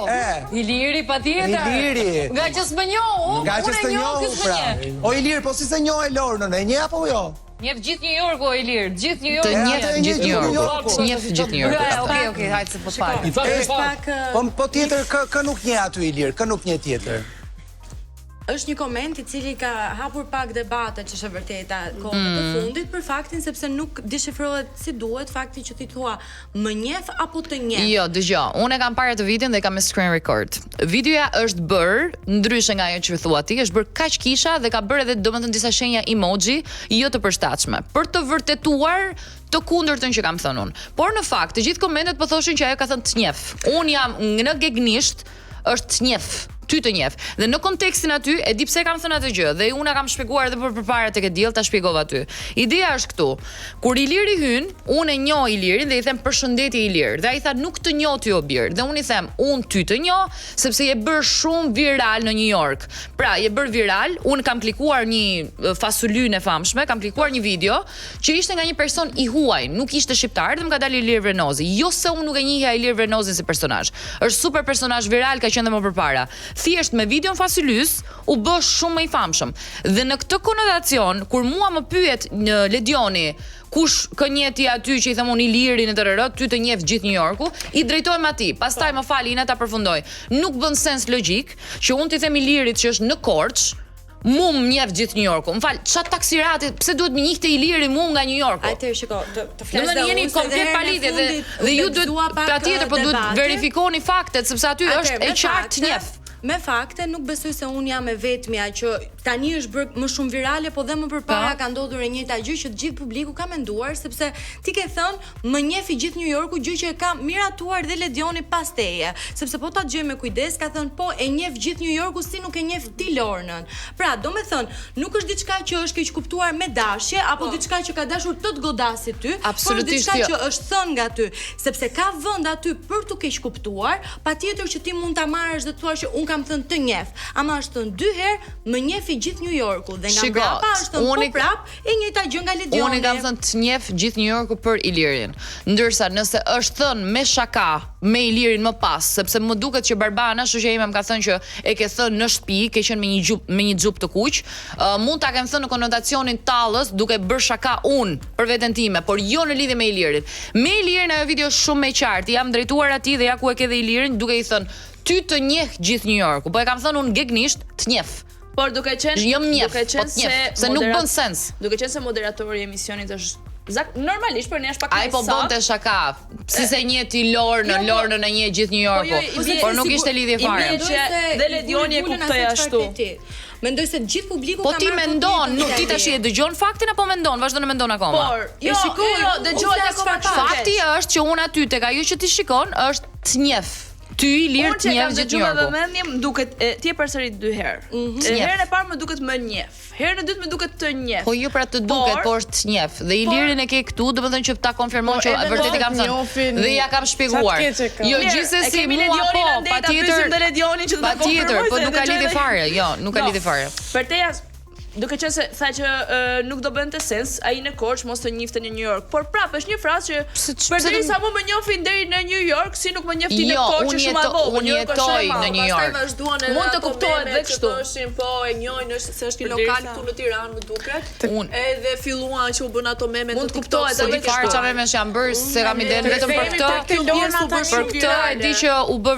Speaker 8: Iliri patjetër.
Speaker 11: Iliri.
Speaker 8: Nga që s'më njohu.
Speaker 11: Nga që s'të njohu pra. O Ilir, po si se njoh e Lornën, e njeh apo jo?
Speaker 8: Njeh gjithë New Yorku o Ilir, gjithë New Yorku. Të njeh gjithë New Yorku. Të njeh gjithë New Yorku. Okej, hajde se po fal.
Speaker 11: Po tjetër kë nuk njeh aty Ilir, kë nuk njeh tjetër.
Speaker 1: Është një koment i cili ka hapur pak debate që është e vërteta kohën e fundit për faktin sepse nuk deshifrohet si duhet fakti që ti thua më njeh apo të njeh.
Speaker 8: Jo, dëgjoj, unë e kam parë atë videon dhe e kam me screen record. Videoja është bërë ndryshe nga ajo që thua ti, është bërë kaq kisha dhe ka bërë edhe domethënë disa shenja emoji jo të përshtatshme për të vërtetuar të kundërtën që kam thënë unë. Por në fakt, të gjithë komentet po thoshin që ajo ka thënë të njeh. Unë jam në gegnisht është të njeh. Ty të njeh. Dhe në kontekstin aty e di pse kam thënë atë gjë dhe unë kam shpjeguar edhe përpara tek e diell ta shpjegova aty. Ideja është këtu. Kur Iliri hyn, unë e njoh Ilirin dhe i them përshëndetje Ilir. Dhe ai tha nuk të njoh ty o bir. Dhe unë i them unë ty të njoh sepse je bër shumë viral në New York. Pra, je bër viral, unë kam klikuar një fasulynë e famshme, kam klikuar një video që ishte nga një person i huaj, nuk ishte shqiptar dhe më ka dalë Ilir Vernozi. Jo se unë nuk e njihja Ilir Vernozin si personazh. Është super personazh viral, ka qenë më përpara. Thjesht me videon fasylys u bë shumë më i famshëm. Dhe në këtë konotacion, kur mua më pyet në Ledioni kush kënjeti aty që i them unë Ilirin e tërë, ty të njeh gjithë New Yorku, i drejtohem atij. Pastaj më fal, Ina ta përfundoj. Nuk bën sens logjik që unë t'i them Ilirit që është në Korç, mu më njeh gjithë New Yorku. Më fal, çat taksirati, pse duhet më njihte Iliri mu nga New Yorku?
Speaker 1: Atëherë shiko, të flas.
Speaker 8: Do të jeni komplet pa lidhje dhe ju duhet patjetër po duhet verifikoni faktet sepse aty është e qartë njeh.
Speaker 1: Me fakte nuk besoj se un jam e vetmja që tani është bërë më shumë virale, po dhe më përpara ka ndodhur e njëjta gjë që gjithë publiku ka menduar sepse ti ke thënë më njeh i gjithë New Yorku, gjë që e ka miratuar dhe Ledioni pas teje, sepse po ta dëgjoj me kujdes ka thënë po e njeh gjithë New Yorku si nuk e njeh ti Lornën. Pra, domethënë, nuk është diçka që është keq kuptuar me dashje apo diçka që ka dashur të godasi ty, por diçka që është thënë nga ty, sepse ka vend aty për tu keq kuptuar, patjetër që ti mund ta marrësh dhe të thuash që kam thënë të njeh, ama është thënë 2 herë më njeh i gjithë New Yorku dhe nga mbrapa është thënë po prap e njëjta gjë nga Ledioni.
Speaker 8: Unë kam thënë të njeh gjithë New Yorku për Ilirin. Ndërsa nëse është thënë me shaka me Ilirin më pas, sepse më duket që Barbana, shoqja ime më ka thënë që e ke thënë në shtëpi, ke qenë me një xhup të kuq, mund ta kem thënë në konotacionin tallës duke bërë shaka unë për veten time, por jo në lidhje me Ilirin. Me Ilirin ajo video është shumë më e qartë. Jam drejtuar atij dhe ja ku e ke dhe Ilirin duke i thënë ty të njeh gjithë New Yorku, po e kam thënë unë gegnisht të njeh.
Speaker 4: Por duke qenë
Speaker 8: se nuk bën sens.
Speaker 4: Duke qenë se moderatori i emisionit është normalisht për ne është pak më
Speaker 8: ai po bonte shaka. Si se njeh ti Lornën e njeh gjithë New Yorku, por nuk ishte lidhje fare.
Speaker 4: Dhe Ledioni e kuptoi ashtu.
Speaker 1: Mendoj se gjithë publiku
Speaker 8: ka marrë. Po ti mendon, nuk ti tash e dëgjon faktin apo mendon, vazhdon të mendon akoma.
Speaker 4: Por, jo, dëgjoj akoma çfarë.
Speaker 8: Fakti është që unë aty tek ajo që ti shikon është të njeh. Ty Ilir të njeh gjithë New Yorku.
Speaker 4: Unë vëmendjem duket ti e përsërit 2 herë. Herën e parë më duket më njeh. Herën e dytë më duket të njeh.
Speaker 8: Po jo pra të duket, po është të njeh. Dhe Ilirin e ke këtu, domethënë që ta konfirmon që vërtet e kam thënë. Dhe ja kam shpjeguar. Jo gjithsesi mua po, patjetër, po nuk ka lidhje fare. Jo, nuk ka lidhje fare.
Speaker 4: Për teja duke qenë se tha që nuk do bënte sens ai në Korç mos të njifte në New York, por prapë është një frazë që përderisa më njohin deri në New York, si nuk më njofti në Korç është shumë e vogël.
Speaker 8: Unë jetoj në New York.
Speaker 4: Mund të kuptohet edhe kështu.
Speaker 3: Po e njohin se është një lokal këtu në Tiranë, më duket. Edhe filluan që u bën ato meme
Speaker 8: mund të kuptohet edhe kështu. Çfarë memesh janë bërë se kam iden vetëm për këtë. Për këtë e di që u bë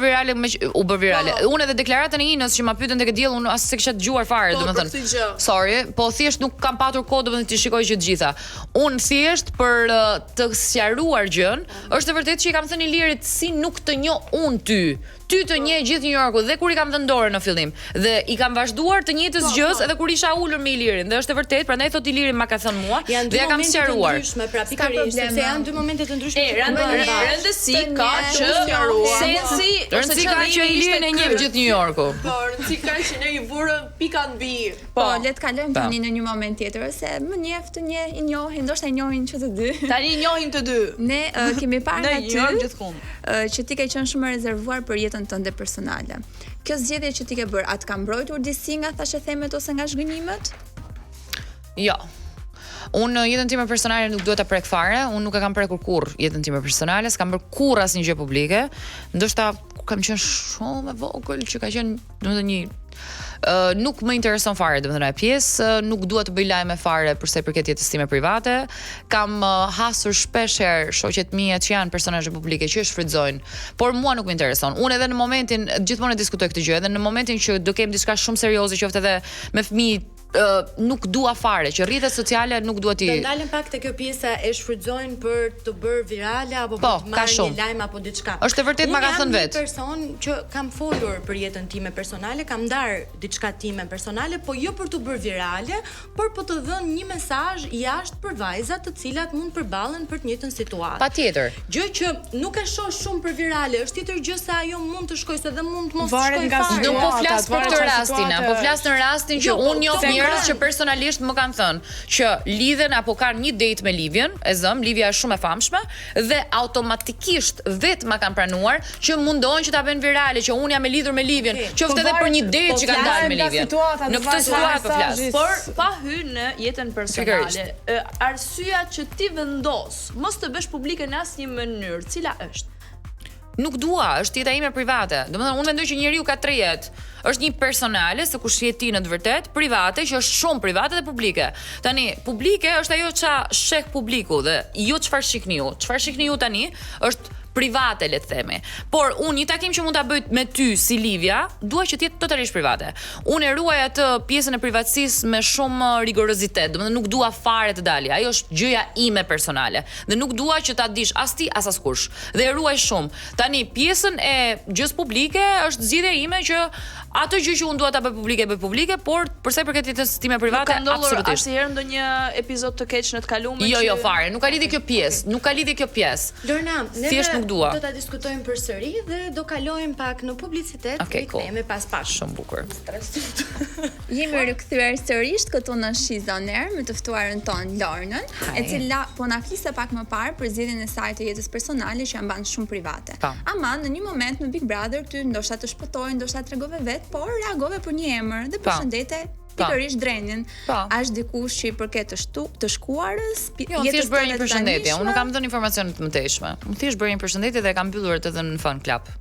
Speaker 8: virale, Unë edhe deklaratën e Inës që ma pyetën tek e diell, unë as se kisha dëgjuar fare, domethënë. story, po thjesht nuk kam patur kohë domethënë të shikoj që të gjitha. Unë thjesht për të sqaruar gjën, është e vërtetë që i kam thënë Ilirit si nuk të njoh unë ty. Ty të njeh gjithë New Yorku dhe kur i kam dhënë dorën në fillim dhe i kam vazhduar të njëjtës gjës edhe kur isha ulur me Ilirin dhe është e vërtetë, prandaj thot Iliri ma ka thënë mua dhe ja kam sqaruar.
Speaker 1: Pra pikërisht sepse janë dy momente të ndryshme.
Speaker 4: Rëndësi ka që sensi
Speaker 8: rëndësi ka që Ilirin e njeh gjithë New Yorku.
Speaker 6: Po, rëndësi ka që ne i vurëm pika në bi.
Speaker 5: Po, le të kalojmë tani në një moment tjetër, se më njeh të njeh, i njohin, ndoshta i njohin që të dy.
Speaker 4: Tani i njohim të dy.
Speaker 5: Ne kemi parë aty
Speaker 4: gjithmonë
Speaker 5: që ti ke qenë shumë rezervuar për jetën tënde personale. Kjo zgjedhje që ti ke bërë, atë ka mbrojtur disi nga thashë themet ose nga zhgënjimet?
Speaker 8: Jo. Unë jetën time personale nuk duhet ta prek fare, unë nuk e kam prekur kurrë jetën time personale, s'kam bërë kurrë asnjë gjë publike. Ndoshta kam qenë shumë e vogël që ka qenë, domethënë një nuk më intereson fare, domethënë ajo pjesë, nuk dua të bëj lajme fare për sa i përket jetës time private. Kam hasur shpesh herë shoqet mia që janë personazhe publike që shfrytëzojnë, por mua nuk më intereson. Unë edhe në momentin gjithmonë e diskutoj këtë gjë, edhe në momentin që do kem diçka shumë serioze, qoftë edhe me fëmijë, nuk dua fare që rrjetet sociale nuk dua ti.
Speaker 1: Do ndalem pak te kjo pjesa e shfrytëzojnë për të bërë virale apo për të marrë një lajm apo diçka.
Speaker 8: Është e vërtet ma ka thënë vet.
Speaker 1: Unë jam një person që kam folur për jetën time personale, kam ndar diçka time personale, po jo për të bërë virale, por për të dhënë një mesazh jashtë për vajzat të cilat mund përballen për të njëjtën situatë.
Speaker 8: Patjetër.
Speaker 1: Gjë që nuk e shoh shumë për virale, është tjetër gjë se ajo mund të shkojë se dhe mund të mos shkojë fare.
Speaker 8: Nuk po flas për këtë rastin, po flas në rastin që unë njoh njerëz që personalisht më kanë thënë që lidhen apo kanë një date me Livjen, e zëm, Livja është shumë e famshme dhe automatikisht vetë ma kanë pranuar që mundohen që ta bëjnë virale, që unë jam e lidhur me Livjen, qoftë edhe për një date që kanë dalë me Livjen. Në këtë situatë po flas.
Speaker 4: Por pa hyrë në jetën personale, arsyeja që ti vendos mos të bësh publike në asnjë mënyrë, cila është?
Speaker 8: Nuk dua, është jeta ime private. Domethënë unë mendoj që njeriu ka tre jetë. Është një personale, se kush je ti në të vërtet, private, që është shumë private dhe publike. Tani, publike është ajo që sheh publiku dhe jo çfarë shihni ju. Çfarë shihni ju tani është private, le të themi. Por unë një takim që mund ta bëj me ty si Livja, dua që të jetë totalisht private. Unë e ruaj atë pjesën e privatësisë me shumë rigorozitet, domethënë nuk dua fare të dalë. Ajo është gjëja ime personale dhe nuk dua që ta dish as ti as askush. Dhe e ruaj shumë. Tani pjesën e gjës publike është zgjidhja ime që atë gjë që unë dua ta bëj publike, por për sa i përket jetës time private, absolutisht.
Speaker 4: Asnjëherë ndonjë episod të keq në të kaluar?
Speaker 8: Jo, fare, nuk ka lidhje kjo pjesë, nuk ka lidhje kjo pjesë.
Speaker 1: Lorna, neve
Speaker 8: nuk dua.
Speaker 1: Do ta diskutojmë përsëri dhe do kalojmë pak në publicitet, kthehemi pas pak.
Speaker 8: Shumë bukur.
Speaker 5: Jemi rikthyer sërish këtu në Shizon Air me të ftuarën tonë Lornën, e cila po na fliste pak më parë për zgjedhjen e saj të jetës personale që e mban shumë private. Ama në një moment në Big Brother ty ndoshta të shpëtoi, ndoshta tregove vet, por reagove për një emër dhe përshëndete pikërisht Drenin. A është dikush që i përket të shkuarës?
Speaker 8: Jo, thjesht bëra një përshëndetje. Unë nuk kam dhënë informacione të mëtejshme. Unë thjesht bëra një përshëndetje dhe e kam mbyllur të dhënë në fan club.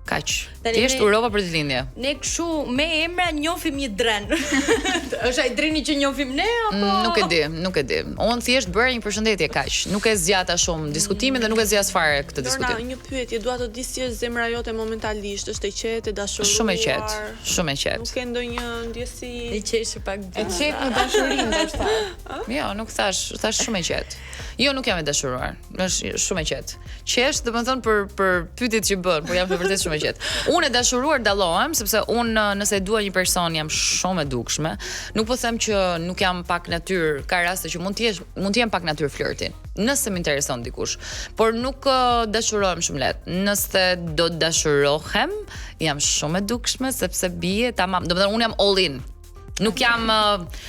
Speaker 8: Kaq. Thjesht urova për ditëlindje.
Speaker 1: Ne kshu me emra njohim një dren. Është ai dreni që njohim ne apo?
Speaker 8: Nuk e di. Unë thjesht bëra një përshëndetje kaq. Nuk e zgjata shumë diskutimin dhe nuk e zgjas fare këtë diskutim.
Speaker 6: Një pyetje, dua të di si është zemra jote momentalisht, është e qetë, e dashuruar?
Speaker 8: Shumë e qetë, shumë e qetë.
Speaker 6: Nuk ke ndonjë ndjesi
Speaker 1: e qesh pak
Speaker 7: e qetë në dashurinë ndoshta?
Speaker 8: Jo, nuk thash shumë e qetë. Jo, nuk jam e dashuruar. Është shumë e qetë. Qesh, domethënë për pyetjet që bën, por jam vërtet shumë e qetë. Unë e dashuruar dallohem sepse unë nëse dua një person jam shumë e dukshme. Nuk po them që nuk jam pak natyrë, ka raste që mund të jem pak natyrë flirti. Nëse më intereson dikush, por nuk dashurohem shumë lehtë. Nëse do të dashurohem, jam shumë e dukshme sepse bie tamam. Domethënë unë jam all in. Nuk jam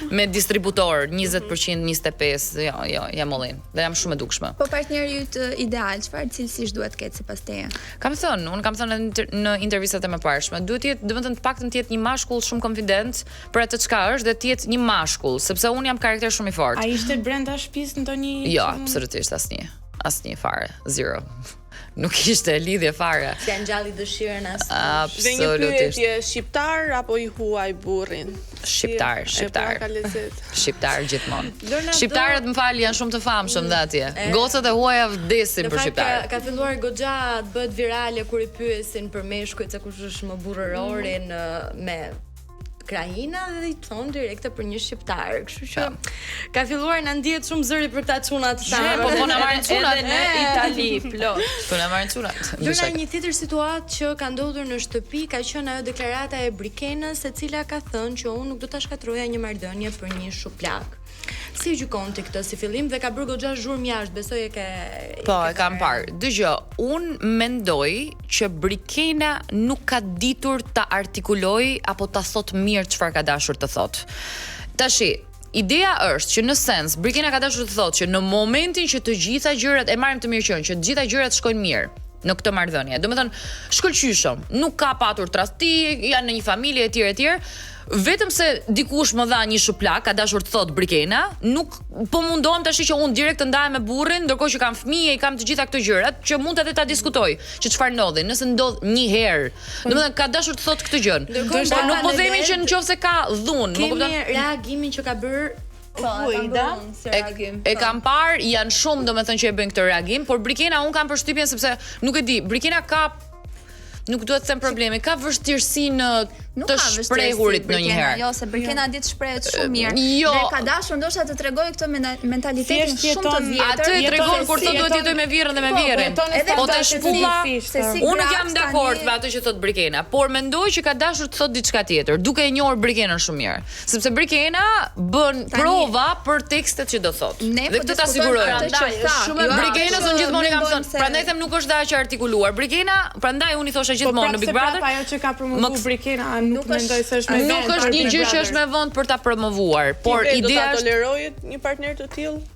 Speaker 8: me distributor 20%, 25%, jo, jam all in. Dhe jam shumë e dukshme.
Speaker 5: Po partneri yt ideal, çfarë cilësish duhet të ketë sipas teje?
Speaker 8: Unë kam thënë në intervistat e mëparshme, duhet të jetë, domethënë të paktën të jetë një mashkull shumë konfident për atë çka është dhe të jetë një mashkull, sepse unë jam karakter shumë i fortë.
Speaker 7: A ishte brenda shtëpisë ndonjë?
Speaker 8: Jo, absolutisht asnjë fare, zero. Nuk ishte lidhje fare.
Speaker 1: Si angjalli dëshirën as.
Speaker 8: Absolutisht.
Speaker 6: Dhe një pyetje, shqiptar apo i huaj burrin?
Speaker 8: Shqiptar. Shqiptar gjithmonë. Shqiptarët më fal janë shumë të famshëm dhe atje. Gocat e huaja vdesin për shqiptar.
Speaker 1: Ka filluar goxha të bëhet virale kur i pyesin për meshkujt se kush është më burrërorin me Ukraina dhe i thon direkte për një shqiptar. Kështu që ka filluar na ndihet shumë zëri për këta çuna të sa.
Speaker 8: Po na marrin çunat
Speaker 4: në Itali, plot.
Speaker 8: Po na marrin çunat.
Speaker 1: Lorna, një tjetër situatë që ka ndodhur në shtëpi ka qenë ajo deklarata e Brikenës, e cila ka thënë që unë nuk do ta shkatroja një marrëdhënie për një shuplak. Si gjykon ti këtë si fillim dhe ka bërë goxha zhurmë jashtë, besoj e ke.
Speaker 8: Po, e kam parë. Dëgjoj, unë mendoj që Brikena nuk ka ditur ta artikuloj apo ta thot mirë çfarë ka dashur të thot. Tashi, ideja është që në sens Brikena ka dashur të thotë që në momentin që të gjitha gjërat e marrim të mirë qenë, që të gjitha gjërat shkojnë mirë në këtë marrëdhënie. Domethënë, shkëlqyshëm, nuk ka patur tradhti, janë në një familje etj. Vetëm se dikush më dha një shuplak, ka dashur të thotë Brikena, nuk po mundohem tash që unë direkt të ndahem me burrin, ndërkohë që kam fëmijë, i kam të gjitha këto gjërat, që mund edhe ta diskutoj, që çfarë ndodhi, nëse ndodh një herë. Domethënë ka dashur të thotë këtë gjën. Po nuk po themi që nëse ka dhunë, më kupton?
Speaker 1: Kemi reagimin që ka bërë
Speaker 8: E kam parë, janë shumë domethënë që e bëjnë këtë reagim, por Brikena unë kam përshtypjen sepse nuk e di, Brikena ka nuk duhet të them problemi, ka vështirësi në të shprehurit ndonjëherë.
Speaker 5: Jo, se Brikena di të shprehet shumë mirë.
Speaker 8: Jo.
Speaker 5: Dhe ka dashur ndoshta të tregojë këtë mentalitetin shumë të vjetër.
Speaker 8: Atë tregon kur thotë duhet jetoj me virrën dhe me vjerrin. Po të shpulla, unë nuk jam dakord me atë që thot Brikena, por mendoj që ka dashur të thotë diçka tjetër, duke e njohur Brikenën shumë mirë. Sepse Brikena bën prova për tekstet që do thotë. Dhe këtë ta siguroj. Brikenës unë gjithmonë kam thënë, prandaj them nuk është dashje artikuluar. Brikena, prandaj unë i thosha gjithmonë në Big Brother.
Speaker 7: Ajo që ka promovuar Brikena nuk mendoj se është
Speaker 8: nuk është një gjë që është me vend për ta promovuar, por ideja
Speaker 6: është do ta toleroje një partner të tillë?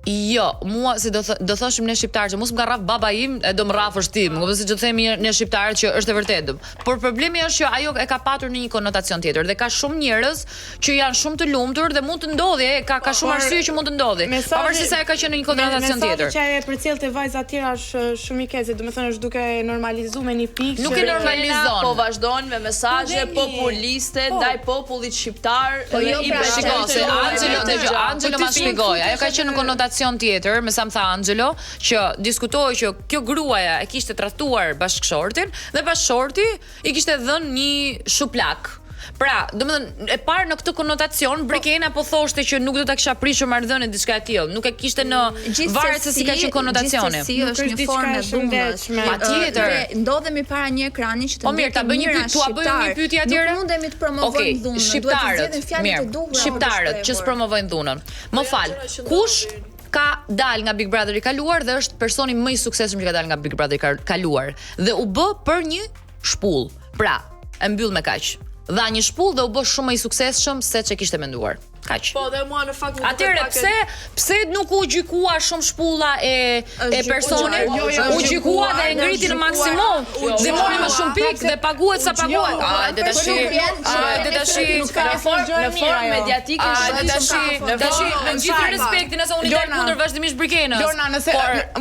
Speaker 8: Jo, mua si do thoshim ne shqiptarë që mos më rraf baba im, e do më rrafësh ti, më kupton se ç'do themi ne shqiptarët që është e vërtetë. Por problemi është që ajo e ka patur në një konotacion tjetër dhe ka shumë njerëz që janë shumë të lumtur dhe mund të ndodhi, ka shumë arsye që mund të ndodhi. Pavarësisht se ka qenë në një konotacion tjetër.
Speaker 7: Mesazhi që e përcjellte vajzat tjera është shumë i keq, domethënë është duke normalizuar me një pikë.
Speaker 8: Nuk e normalizon.
Speaker 4: Po vazhdon me mesazhe populiste ndaj popullit shqiptar.
Speaker 8: Po jo, shikoj se Angelo ma shpjegoi, ajo ka qenë në konotacion tjetër, me sa më tha Angelo, që diskutoi që kjo gruaja e kishte tradhtuar bashkëshortin dhe bashkëshorti i kishte dhënë një shuplak. Pra, domethënë e parë në këtë konotacion Brikena po thoshte që nuk do ta kisha prishur marrëdhënie diçka e tillë, nuk e kishte në varet se si ka qenë konotacioni.
Speaker 5: Gjithsesi është një formë dhunës.
Speaker 8: Patjetër.
Speaker 5: Ndodhemi para një ekrani që të
Speaker 8: mirë, ta bëj një pyetje, tua bëj një pyetje atëherë.
Speaker 5: Nuk mundemi të promovojmë dhunën.
Speaker 8: Shqiptarët që s'promovojnë dhunën. Më fal, kush ka dal nga Big Brother i kaluar dhe është personi më i suksesshëm që ka dal nga Big Brother i kaluar dhe u bë për një shpull. Pra, e mbyll me kaq. Dha një shpull dhe u bë shumë më i suksesshëm se ç'e kishte menduar. Kaq.
Speaker 4: Po dhe mua në fakt
Speaker 8: atëre pse nuk u gjykua shumë shpulla e personit? U gjykua dhe e ngriti në maksimum. Dhe mori më shumë pikë dhe paguhet sa paguhet. Hajde tash.
Speaker 4: Në formë mediatike
Speaker 8: tash me gjithë respektin se unë i dal kundër vazhdimisht Brikenës.
Speaker 7: Lorna, nëse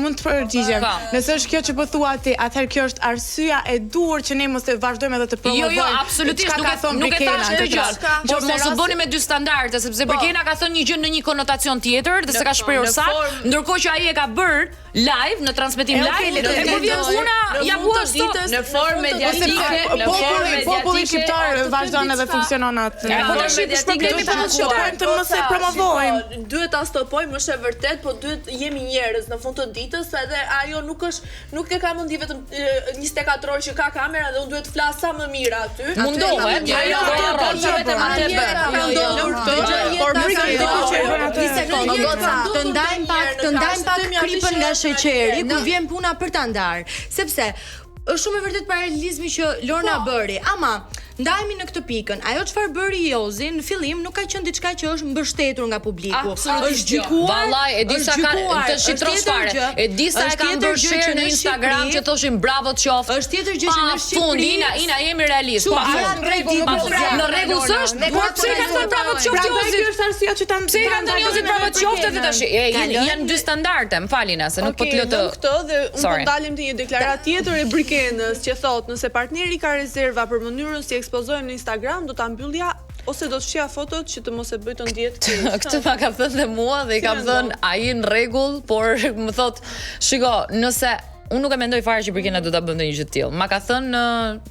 Speaker 7: mund të përgjigjem. Nëse është kjo që po thua ti, atëherë kjo është arsyeja e duhur që ne mos të vazhdojmë edhe të promovojmë.
Speaker 8: Jo, absolutisht nuk e thash këtë gjë. Por mos u bëni me dy standarde, sepse Brikena ka thënë një gjë në një konotacion tjetër dhe se ka shprehur saktë, ndërkohë që ai e ka bërë live në transmetim live. E kur vjen puna, ja bua
Speaker 4: në formë mediatike,
Speaker 7: populli shqiptar vazhdon edhe funksionon atë.
Speaker 8: Po tash problemi pa
Speaker 7: të mos e promovojmë.
Speaker 4: Duhet ta stopojmë, është e vërtet, po duhet jemi njerëz në fund të ditës, edhe ajo nuk e ka mundi vetëm 24 orë që ka kamera dhe unë duhet të flas sa më mirë aty.
Speaker 8: Mundohet.
Speaker 1: Por të ndajmë pak kripën nga sheqeri kur vjen puna për ta ndarë, sepse është shumë e vërtet paralelizmi që Lorna bëri, ama ndajemi në këtë pikën. Ajo çfarë bëri Jozi në fillim nuk ka qenë diçka që është mbështetur nga publiku. Është gjykuar.
Speaker 8: Vallai, e di sa ka të shitros fare. E di sa e kanë bërë share në Instagram që thoshin bravo të qoftë.
Speaker 1: Është tjetër gjë që në Shqipëri.
Speaker 8: Ina jemi realist. Po në rregull s'është. Po pse kanë thënë bravo të qoftë Jozi?
Speaker 7: Është arsyeja që ta
Speaker 8: pse kanë thënë Jozi bravo të qoftë dhe tash janë dy standarde, më falina se nuk po të lë të.
Speaker 6: Këtë dhe unë po ndalim te një deklaratë tjetër e Brikenës që thotë nëse partneri ka rezerva për mënyrën si ekspozojmë në Instagram, do ta mbyllja ose do të fshija fotot që të mos e bëj të ndihet keq.
Speaker 8: Këtë ma ka thënë dhe mua dhe i kam thënë ai në rregull, por më thot, shiko, nëse unë nuk e mendoj fare që Brikena do ta bënte një gjë të tillë. Ma ka thënë,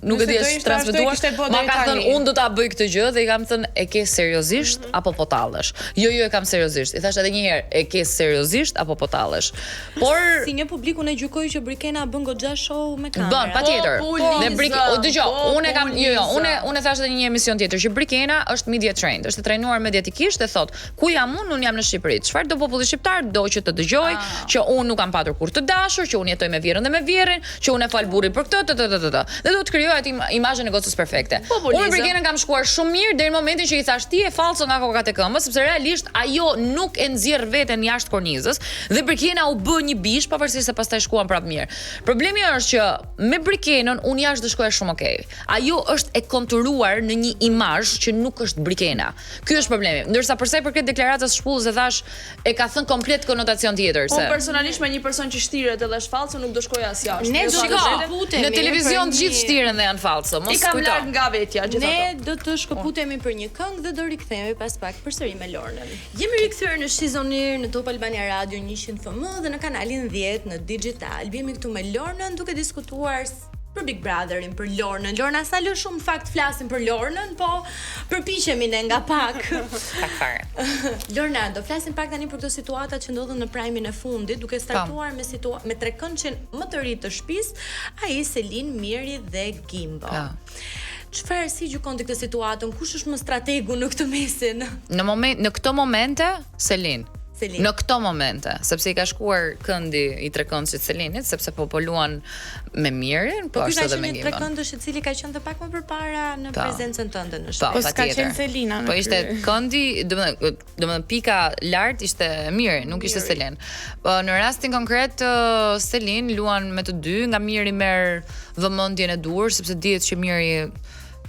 Speaker 8: nuk e di është transmetuar. Ma ka thënë unë do ta bëj këtë gjë dhe i kam thënë e ke seriozisht apo po tallesh? Jo, e kam seriozisht. I thash edhe një herë, e ke seriozisht apo po tallesh? Por
Speaker 1: si një publik unë e gjykoj që Brikena bën goxha show me kamera.
Speaker 8: Bën, patjetër. Dhe dëgjoj, unë kam unë thash edhe një emision tjetër që Brikena është media trained, është trajnuar mediatikisht dhe thot, ku jam unë jam në Shqipëri. Çfarë do populli shqiptar do që të dëgjoj, që unë nuk kam patur kur të dashur, që unë jetoj me vjerën dhe me vjerin, që unë e fal burrin për këtë, dhe do të krijoj atë imazhin e gocës perfekte. Unë Brikenën kam shkuar shumë mirë deri në momentin që i thash ti e fallso nga kokat e këmbës, sepse realisht ajo nuk e nxjerr veten jashtë kornizës dhe Brikena u bë një bish pavarësisht se pastaj shkuan prapë mirë. Problemi është që me Brikenën unë jashtë do shkoja shumë okay. Ajo është e konturuar në një imazh që nuk është Brikena. Ky është problemi. Ndërsa për sa i përket deklaratës shpullës e thash e ka thënë komplet konotacion tjetër se.
Speaker 4: Unë personalisht me një person që shtiret edhe është falso nuk do shkoja as jashtë.
Speaker 1: Ne do shkoputemi.
Speaker 8: Në televizion të gjithë shtiren dhe janë falso. Mos kujto.
Speaker 4: I kam larg nga vetja gjithatë.
Speaker 1: Ne do të shkoputemi për një këngë dhe do rikthehemi pas pak përsëri me Lornën. Jemi rikthyer në Shizonir në Top Albania Radio 100 FM dhe në kanalin 10 në Digital. Jemi këtu me Lornën duke diskutuar për Big Brotherin, për Lornën. Lorna sa lë shumë fakt flasim për Lornën, po përpiqemi ne nga pak.
Speaker 8: Pak fare.
Speaker 1: Lorna, do flasim pak tani për këto situata që ndodhen në primin e fundit, duke startuar me tre këngën më të ri të shtëpisë, ai Selin, Miri dhe Gimbo. Çfarë si gjykon këtë situatën? Kush është më strategu në këtë mesin?
Speaker 8: Në këto momente, Selin. Në këto momente, sepse i ka shkuar këndi i tre këndshit Selinit, sepse po luan me Mirin, po ashtu edhe me Gimbon.
Speaker 1: Po ky ka qenë tre këndësh i cili ka qenë të pak më përpara në prezencën tënde në shtëpi.
Speaker 7: Po s'ka qenë Selina.
Speaker 8: Po ishte këndi, domethënë pika lart ishte Miri, nuk ishte Selin. Po në rastin konkret Selin luan me të dy, nga Miri merr vëmendjen e dur, sepse dihet që Miri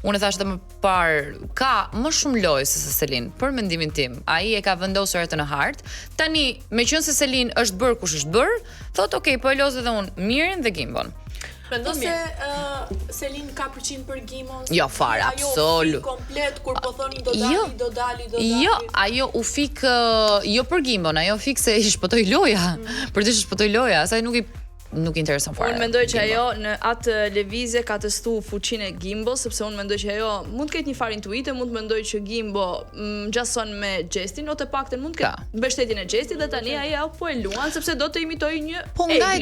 Speaker 8: unë thash edhe më parë, ka më shumë lojë se Selin, për mendimin tim. Ai e ka vendosur atë në hart. Tani, meqense Selin është bërë kush është bërë, thotë, "Ok, po e lozë edhe unë Mirin dhe Gimbon."
Speaker 3: Mendon se Selin ka përqin për Gimbon?
Speaker 8: Jo, fare, absolut.
Speaker 3: Ajo komplet kur po thonin do dali.
Speaker 8: Jo, ajo u fik jo për Gimbon, ajo fik se i shpëtoi loja. Për të shpëtoi loja, asaj nuk intereson fare.
Speaker 4: Unë mendoj që ajo në atë lëvizje ka testuar fuqinë e Gimbo, sepse unë mendoj që ajo mund të ketë një farë intuite, mund të mendoj që Gimbo ngjason me gestin, ose të paktën mund të ketë mbështetjen e gestit dhe tani ajo po e luan sepse do të imitojë një
Speaker 8: po nga e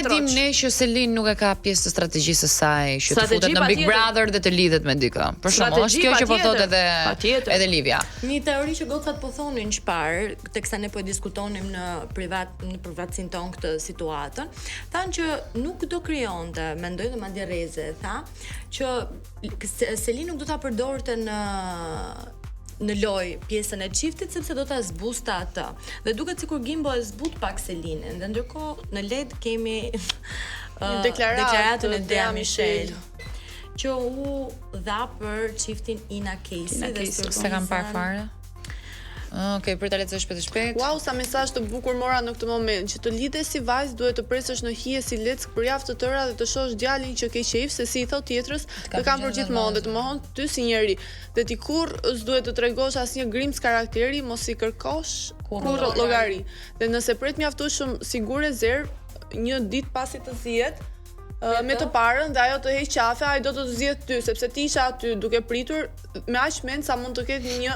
Speaker 8: dim ne që Selin nuk e ka pjesë të strategjisë së saj që të futet në Big Brother dhe të lidhet me dikë. Për shkak është kjo që po thotë edhe Livia.
Speaker 1: Një teori që gocat po thonin çfarë, teksa ne po e diskutonim në privatsin ton këtë situatën. Thanë që nuk do krijonte, mendoj dhe madje Reze tha, që Selin nuk do ta përdorte në loj pjesën e çiftit sepse do ta zbusta atë. Dhe duket sikur Gimbo e zbut pak Selinin. Dhe ndërkohë në led kemi deklaratën e Dea Michel që u dha për çiftin Ina Casey dhe
Speaker 8: se kam parë fare. Okej, për ta lexoj shpejt.
Speaker 6: Wow, sa mesazh të bukur mora në këtë moment, që të lidhesh si vajzë duhet të presësh në hije si leck për javë të tëra dhe të shohësh djalin që ke qejf se si i thot tjetrës, të kam për gjithmonë dhe të mohon ty si njeri. Dhe ti kurr s'duhet të tregosh asnjë grimc karakteri, mos i kërkosh kurrë llogari. Dhe nëse pret mjaftueshëm sigure zer një ditë pasi të zihet me të parën dhe ajo të heq qafe, ai do të zgjedh ty sepse ti isha aty duke pritur me aq mend sa mund të ketë një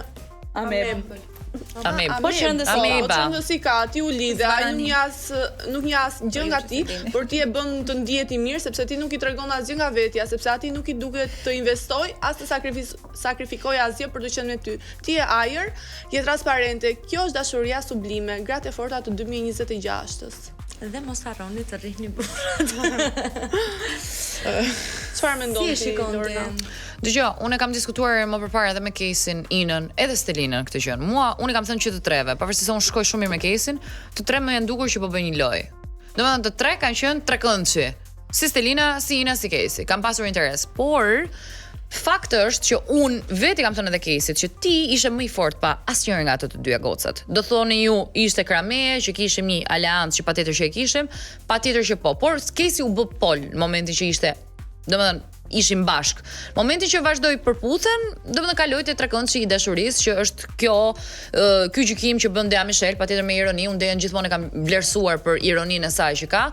Speaker 8: Po
Speaker 6: qëndës si ka, ti u lidhe, ai nuk një as gjë nga ti, por ti e bën të ndihet i mirë sepse ti nuk i tregon asgjë nga vetja, sepse ati nuk i duket të investoj, as të sakrifikoj asgjë për të qenë me ty. Ti je ajër, je transparente. Kjo është dashuria sublime, gratë e forta të 2026-s.
Speaker 1: Dhe mos harroni të rrihni burrat.
Speaker 6: Çfarë mendon ti, Lorna?
Speaker 8: Dgjoj, unë kam diskutuar më përpara edhe me Kesin, Inën, edhe Stelinën këtë gjë. Unë kam thënë që të treve, pavarësisht se unë shkoj shumë mirë me Kesin, të tre më janë dukur që po bëjnë një lojë. Domethënë të tre kanë qenë tre këndçi. Si Stelina, si Ina, si Kesi. Kam pasur interes, por fakti është që unë vetë kam thënë edhe Kesit që ti ishe më i fortë pa asnjërin nga ato të dyja gocat. Do thoni ju ishte krameje që kishim një aleancë që patjetër që e kishim, patjetër që po. Por Kesi u bë pol në momentin që ishte, domethënë ishim bashk. Momentin që vazhdoi përputhen, domethënë kaloi te trekëndshi i dashurisë që është ky gjykim që bën Dea Michel, patjetër me ironi, unë Dean gjithmonë e kam vlerësuar për ironinë e saj që ka.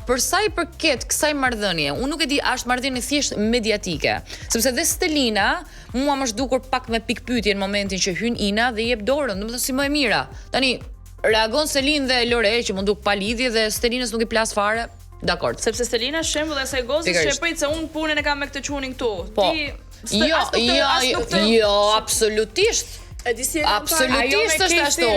Speaker 8: Për sa i përket kësaj marrëdhënie, unë nuk e di, është marrëdhënie thjesht mediatike, sepse dhe Stelina mua më është dukur pak me pikpyetje në momentin që hyn Ina dhe i jep dorën, domethënë si më e mira. Tani reagon Selin dhe Lore që mund duk pa lidhje dhe Stelinës nuk i plas fare. Dakor.
Speaker 4: Sepse Stelina shembull e saj gozës sheprit se unë punën e kam me këtë çunin këtu.
Speaker 8: Po. Jo, absolutisht. Absolutisht është ashtu.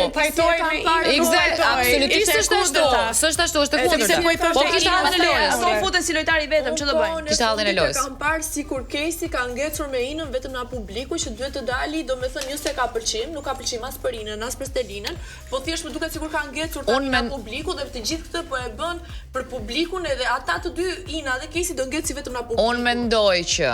Speaker 8: Eksakt, absolutisht është ashtu. S'është ashtu, është e kundërta. Po kishte hallën e lojës.
Speaker 4: Po futen si lojtar i vetëm, ç'do bëjnë?
Speaker 8: Kishte hallën e lojës.
Speaker 3: Kam parë sikur Casey ka ngecur me Inën vetëm na publiku që duhet të dali, domethënë ju se ka pëlqim, nuk ka pëlqim as për Inën, as për Stelinën, po thjesht më duket sikur ka ngecur tani na publiku dhe të gjithë këtë po e bën për publikun edhe ata të dy Ina dhe Casey do ngecin vetëm na publiku.
Speaker 8: Unë mendoj që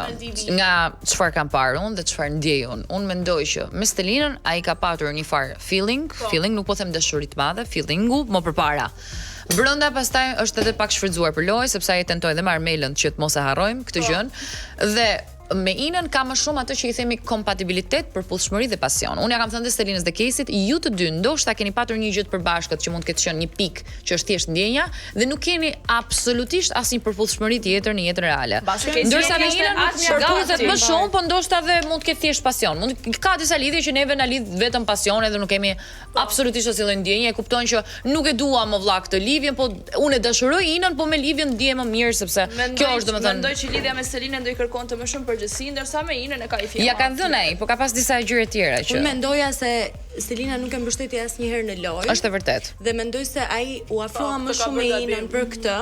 Speaker 8: nga çfarë kam parë unë dhe çfarë ndjej unë mendoj që me Stelinën ai ka patur një farë feeling nuk po them dashuri të madhe, feelingu më përpara. Brenda pastaj është edhe pak shfrytzuar për lojë sepse ai tentoi dhe Marmelën që të mos e harrojmë këtë gjën dhe me Inën ka më shumë atë që i themi kompatibilitet, përputhshmëri dhe pasion. Unë ja kam thënë Stelinës dhe Caseyt, ju të dy ndoshta keni patur një gjë të përbashkët që mund të ketë qenë një pikë që është thjesht ndjenja dhe nuk keni absolutisht asnjë përputhshmëri tjetër në jetën reale. Ndërsa me Inën përputhet më shumë, po ndoshta dhe mund të ketë thjesht pasion. Ka disa lidhje që neve na lidh vetëm pasion edhe nuk kemi absolutisht asnjë lloj ndjenje. E kupton që nuk e dua më vlla këtë lidhje, po unë e dashuroj Inën, po me lidhjen ndihem më mirë sepse kjo është domethënë.
Speaker 4: Mendoj që lidhja me Stelinën do i kërkonte më shumë përgjithësi, ndërsa me Inën e ka i fjalë.
Speaker 8: Ja kanë dhënë ai, po ka pas disa gjëra tjera që.
Speaker 1: Unë mendoja se Stelina nuk e mbështeti asnjëherë në lojë.
Speaker 8: Është e vërtet.
Speaker 1: Dhe mendoj se ai u afrua më shumë me Inën për këtë.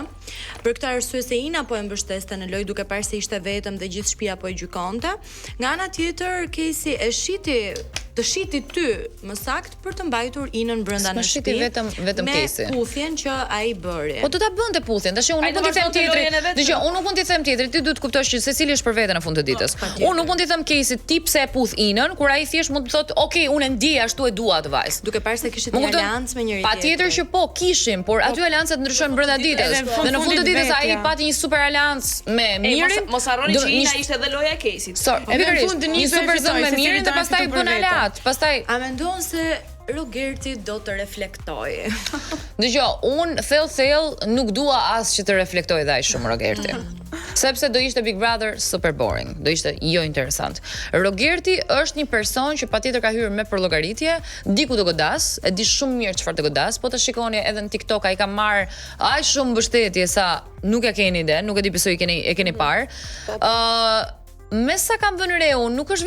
Speaker 1: Për këtë arsye se Ina po e mbështeste në lojë duke parë se ishte vetëm dhe gjithë shtëpia po e gjykonte. Nga ana tjetër, Casey e shiti ty më sakt për të mbajtur Inën brenda në shtëpi.
Speaker 8: Vetëm Casey.
Speaker 1: Me puthjen që ai bëri.
Speaker 8: Po do ta bënte puthjen. Tash unë nuk mund të them tjetër. Dgjoj, unë nuk mund të them tjetër. Ti duhet të kuptosh që secili është për veten në fund të ditës. Unë nuk mund të them Casey ti pse e puth Inën, kur ai thjesht mund të thotë, "Ok, unë e ndjej ashtu e dua atë vajzë."
Speaker 1: Duke parë se kishte një aleancë me njëri tjetrin.
Speaker 8: Patjetër që po kishim, por aty aleancat ndryshojnë brenda ditës. Dhe në fund të ditës ai pati një super aleancë me Mirin.
Speaker 4: Mos harroni që Ina ishte edhe loja e Caseyt.
Speaker 8: Në fund një super zon me Mirin dhe pastaj bën aleat. Pastaj
Speaker 1: a mendon se Rogerti do të reflektojë?
Speaker 8: Dgjoj, unë thell nuk dua as që të reflektoj dhe ai shumë Rogerti. Sepse do ishte Big Brother super boring, do ishte jo interesant. Rogerti është një person që patjetër ka hyrë me për llogaritje, di ku do godas, e di shumë mirë çfarë do godas, po të shikoni edhe në TikTok ai ka marr aq shumë mbështetje sa nuk e keni ide, nuk e di pse e keni parë. Me sa kam vënë re unë, nuk është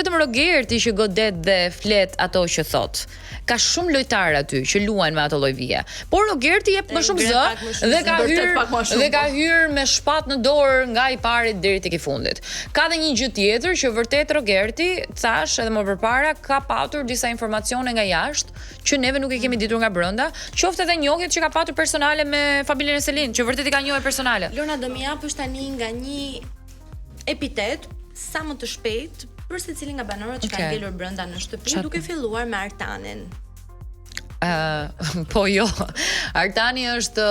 Speaker 8: vetëm Rogerti që godet dhe flet ato që thot. Ka shumë lojtarë aty që luajnë me ato lloj vije. Por Rogerti jep më shumë zë dhe ka hyrë me shpat në dorë nga i pari deri tek i fundit. Ka dhe një gjë tjetër që vërtet Rogerti, thash edhe më përpara, ka patur disa informacione nga jashtë që neve nuk i kemi ditur nga brenda, qoftë edhe njohjet që ka patur personale me familjen e Selin, që vërtet i ka njohje personale.
Speaker 1: Lorna do më japësh tani nga një epitet sa më të shpejt për secilin nga banorët që kanë ngelur brenda në shtëpi, duke filluar me Artanin.
Speaker 8: Po jo. Artani është,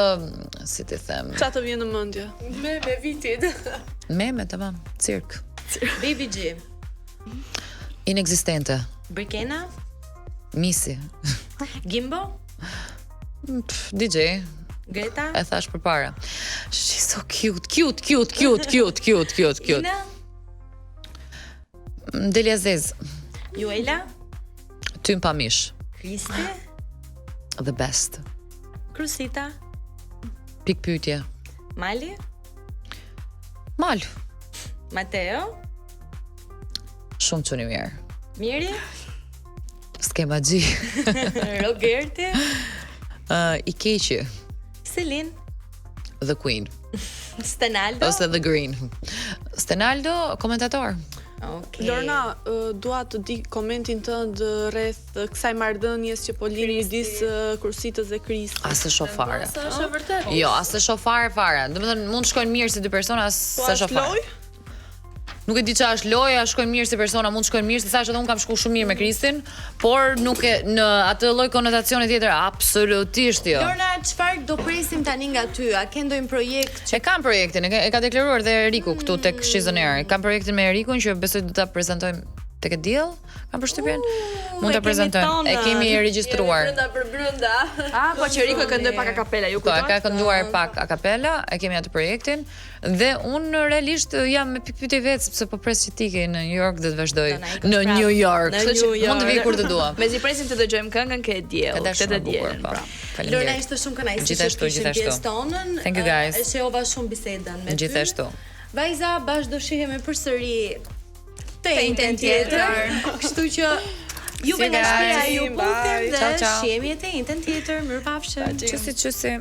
Speaker 8: si ti them,
Speaker 6: çfarë të vjen në mendje?
Speaker 3: Me vitit.
Speaker 8: Me tamam, cirk.
Speaker 1: Baby G.
Speaker 8: Inexistente.
Speaker 1: Brikena?
Speaker 8: Misi.
Speaker 1: Gimbo?
Speaker 8: DJ.
Speaker 1: Greta?
Speaker 8: E thash përpara. She's so cute. Ina? Delia Zez.
Speaker 1: Juela?
Speaker 8: Tym Pamish.
Speaker 1: Kristi?
Speaker 8: The best.
Speaker 1: Krusita?
Speaker 8: Pikpyetje.
Speaker 1: Mali?
Speaker 8: Mal.
Speaker 1: Mateo?
Speaker 8: Shumë çuni mirë.
Speaker 1: Miri?
Speaker 8: S'ke magji.
Speaker 1: Rogerti?
Speaker 8: I keqi.
Speaker 1: Selin?
Speaker 8: The Queen.
Speaker 1: Stenaldo?
Speaker 8: Ose The Green. Stenaldo, komentator.
Speaker 1: Okay.
Speaker 6: Lorna, dua të di komentin tënd rreth kësaj marrëdhënies që po lini midis Kursitës dhe Kristit.
Speaker 8: As e shoh fare.
Speaker 3: Është vërtet?
Speaker 8: Jo, as e shoh fare. Domethënë mund të shkojnë mirë si dy persona, as e shoh fare. Nuk e di çfarë është loja, shkojnë mirë si persona, mund të shkojnë mirë, se thashë edhe unë kam shkuar shumë mirë me Kristin, por nuk e në atë lloj konotacioni tjetër absolutisht jo.
Speaker 1: Lorna, çfarë do presim tani nga ty? A ke ndonjë projekt?
Speaker 8: E kam projektin, e ka deklaruar dhe Eriku këtu tek Shizoner. Kam projektin me Erikun që besoj do ta prezantojmë tek e diell, kam përshtypjen. Mund ta prezantojmë. E kemi regjistruar.
Speaker 4: Brenda. Po që Eriku e këndoi pak a capella, ju kujtohet?
Speaker 8: Po, ka kënduar pak a capella, e kemi atë projektin dhe unë realisht jam me pikpyetje vetë sepse po pres që ti ke në New York dhe të vazhdoj në New York. Kështu që mund të vij kur të dua.
Speaker 4: Mezi presim të dëgjojmë këngën ke e diell,
Speaker 8: këtë diell.
Speaker 1: Lorna, ishte shumë kënaqësi që kishim pjesë tonën.
Speaker 8: Thank you guys.
Speaker 1: E shehova shumë bisedën me ty.
Speaker 8: Gjithashtu.
Speaker 1: Vajza, bash do shihemi përsëri të njëjtën tjetër. Kështu që juve nga shtëpia ju puthim dhe shihemi të njëjtën tjetër. Mirupafshim.
Speaker 8: Çusi.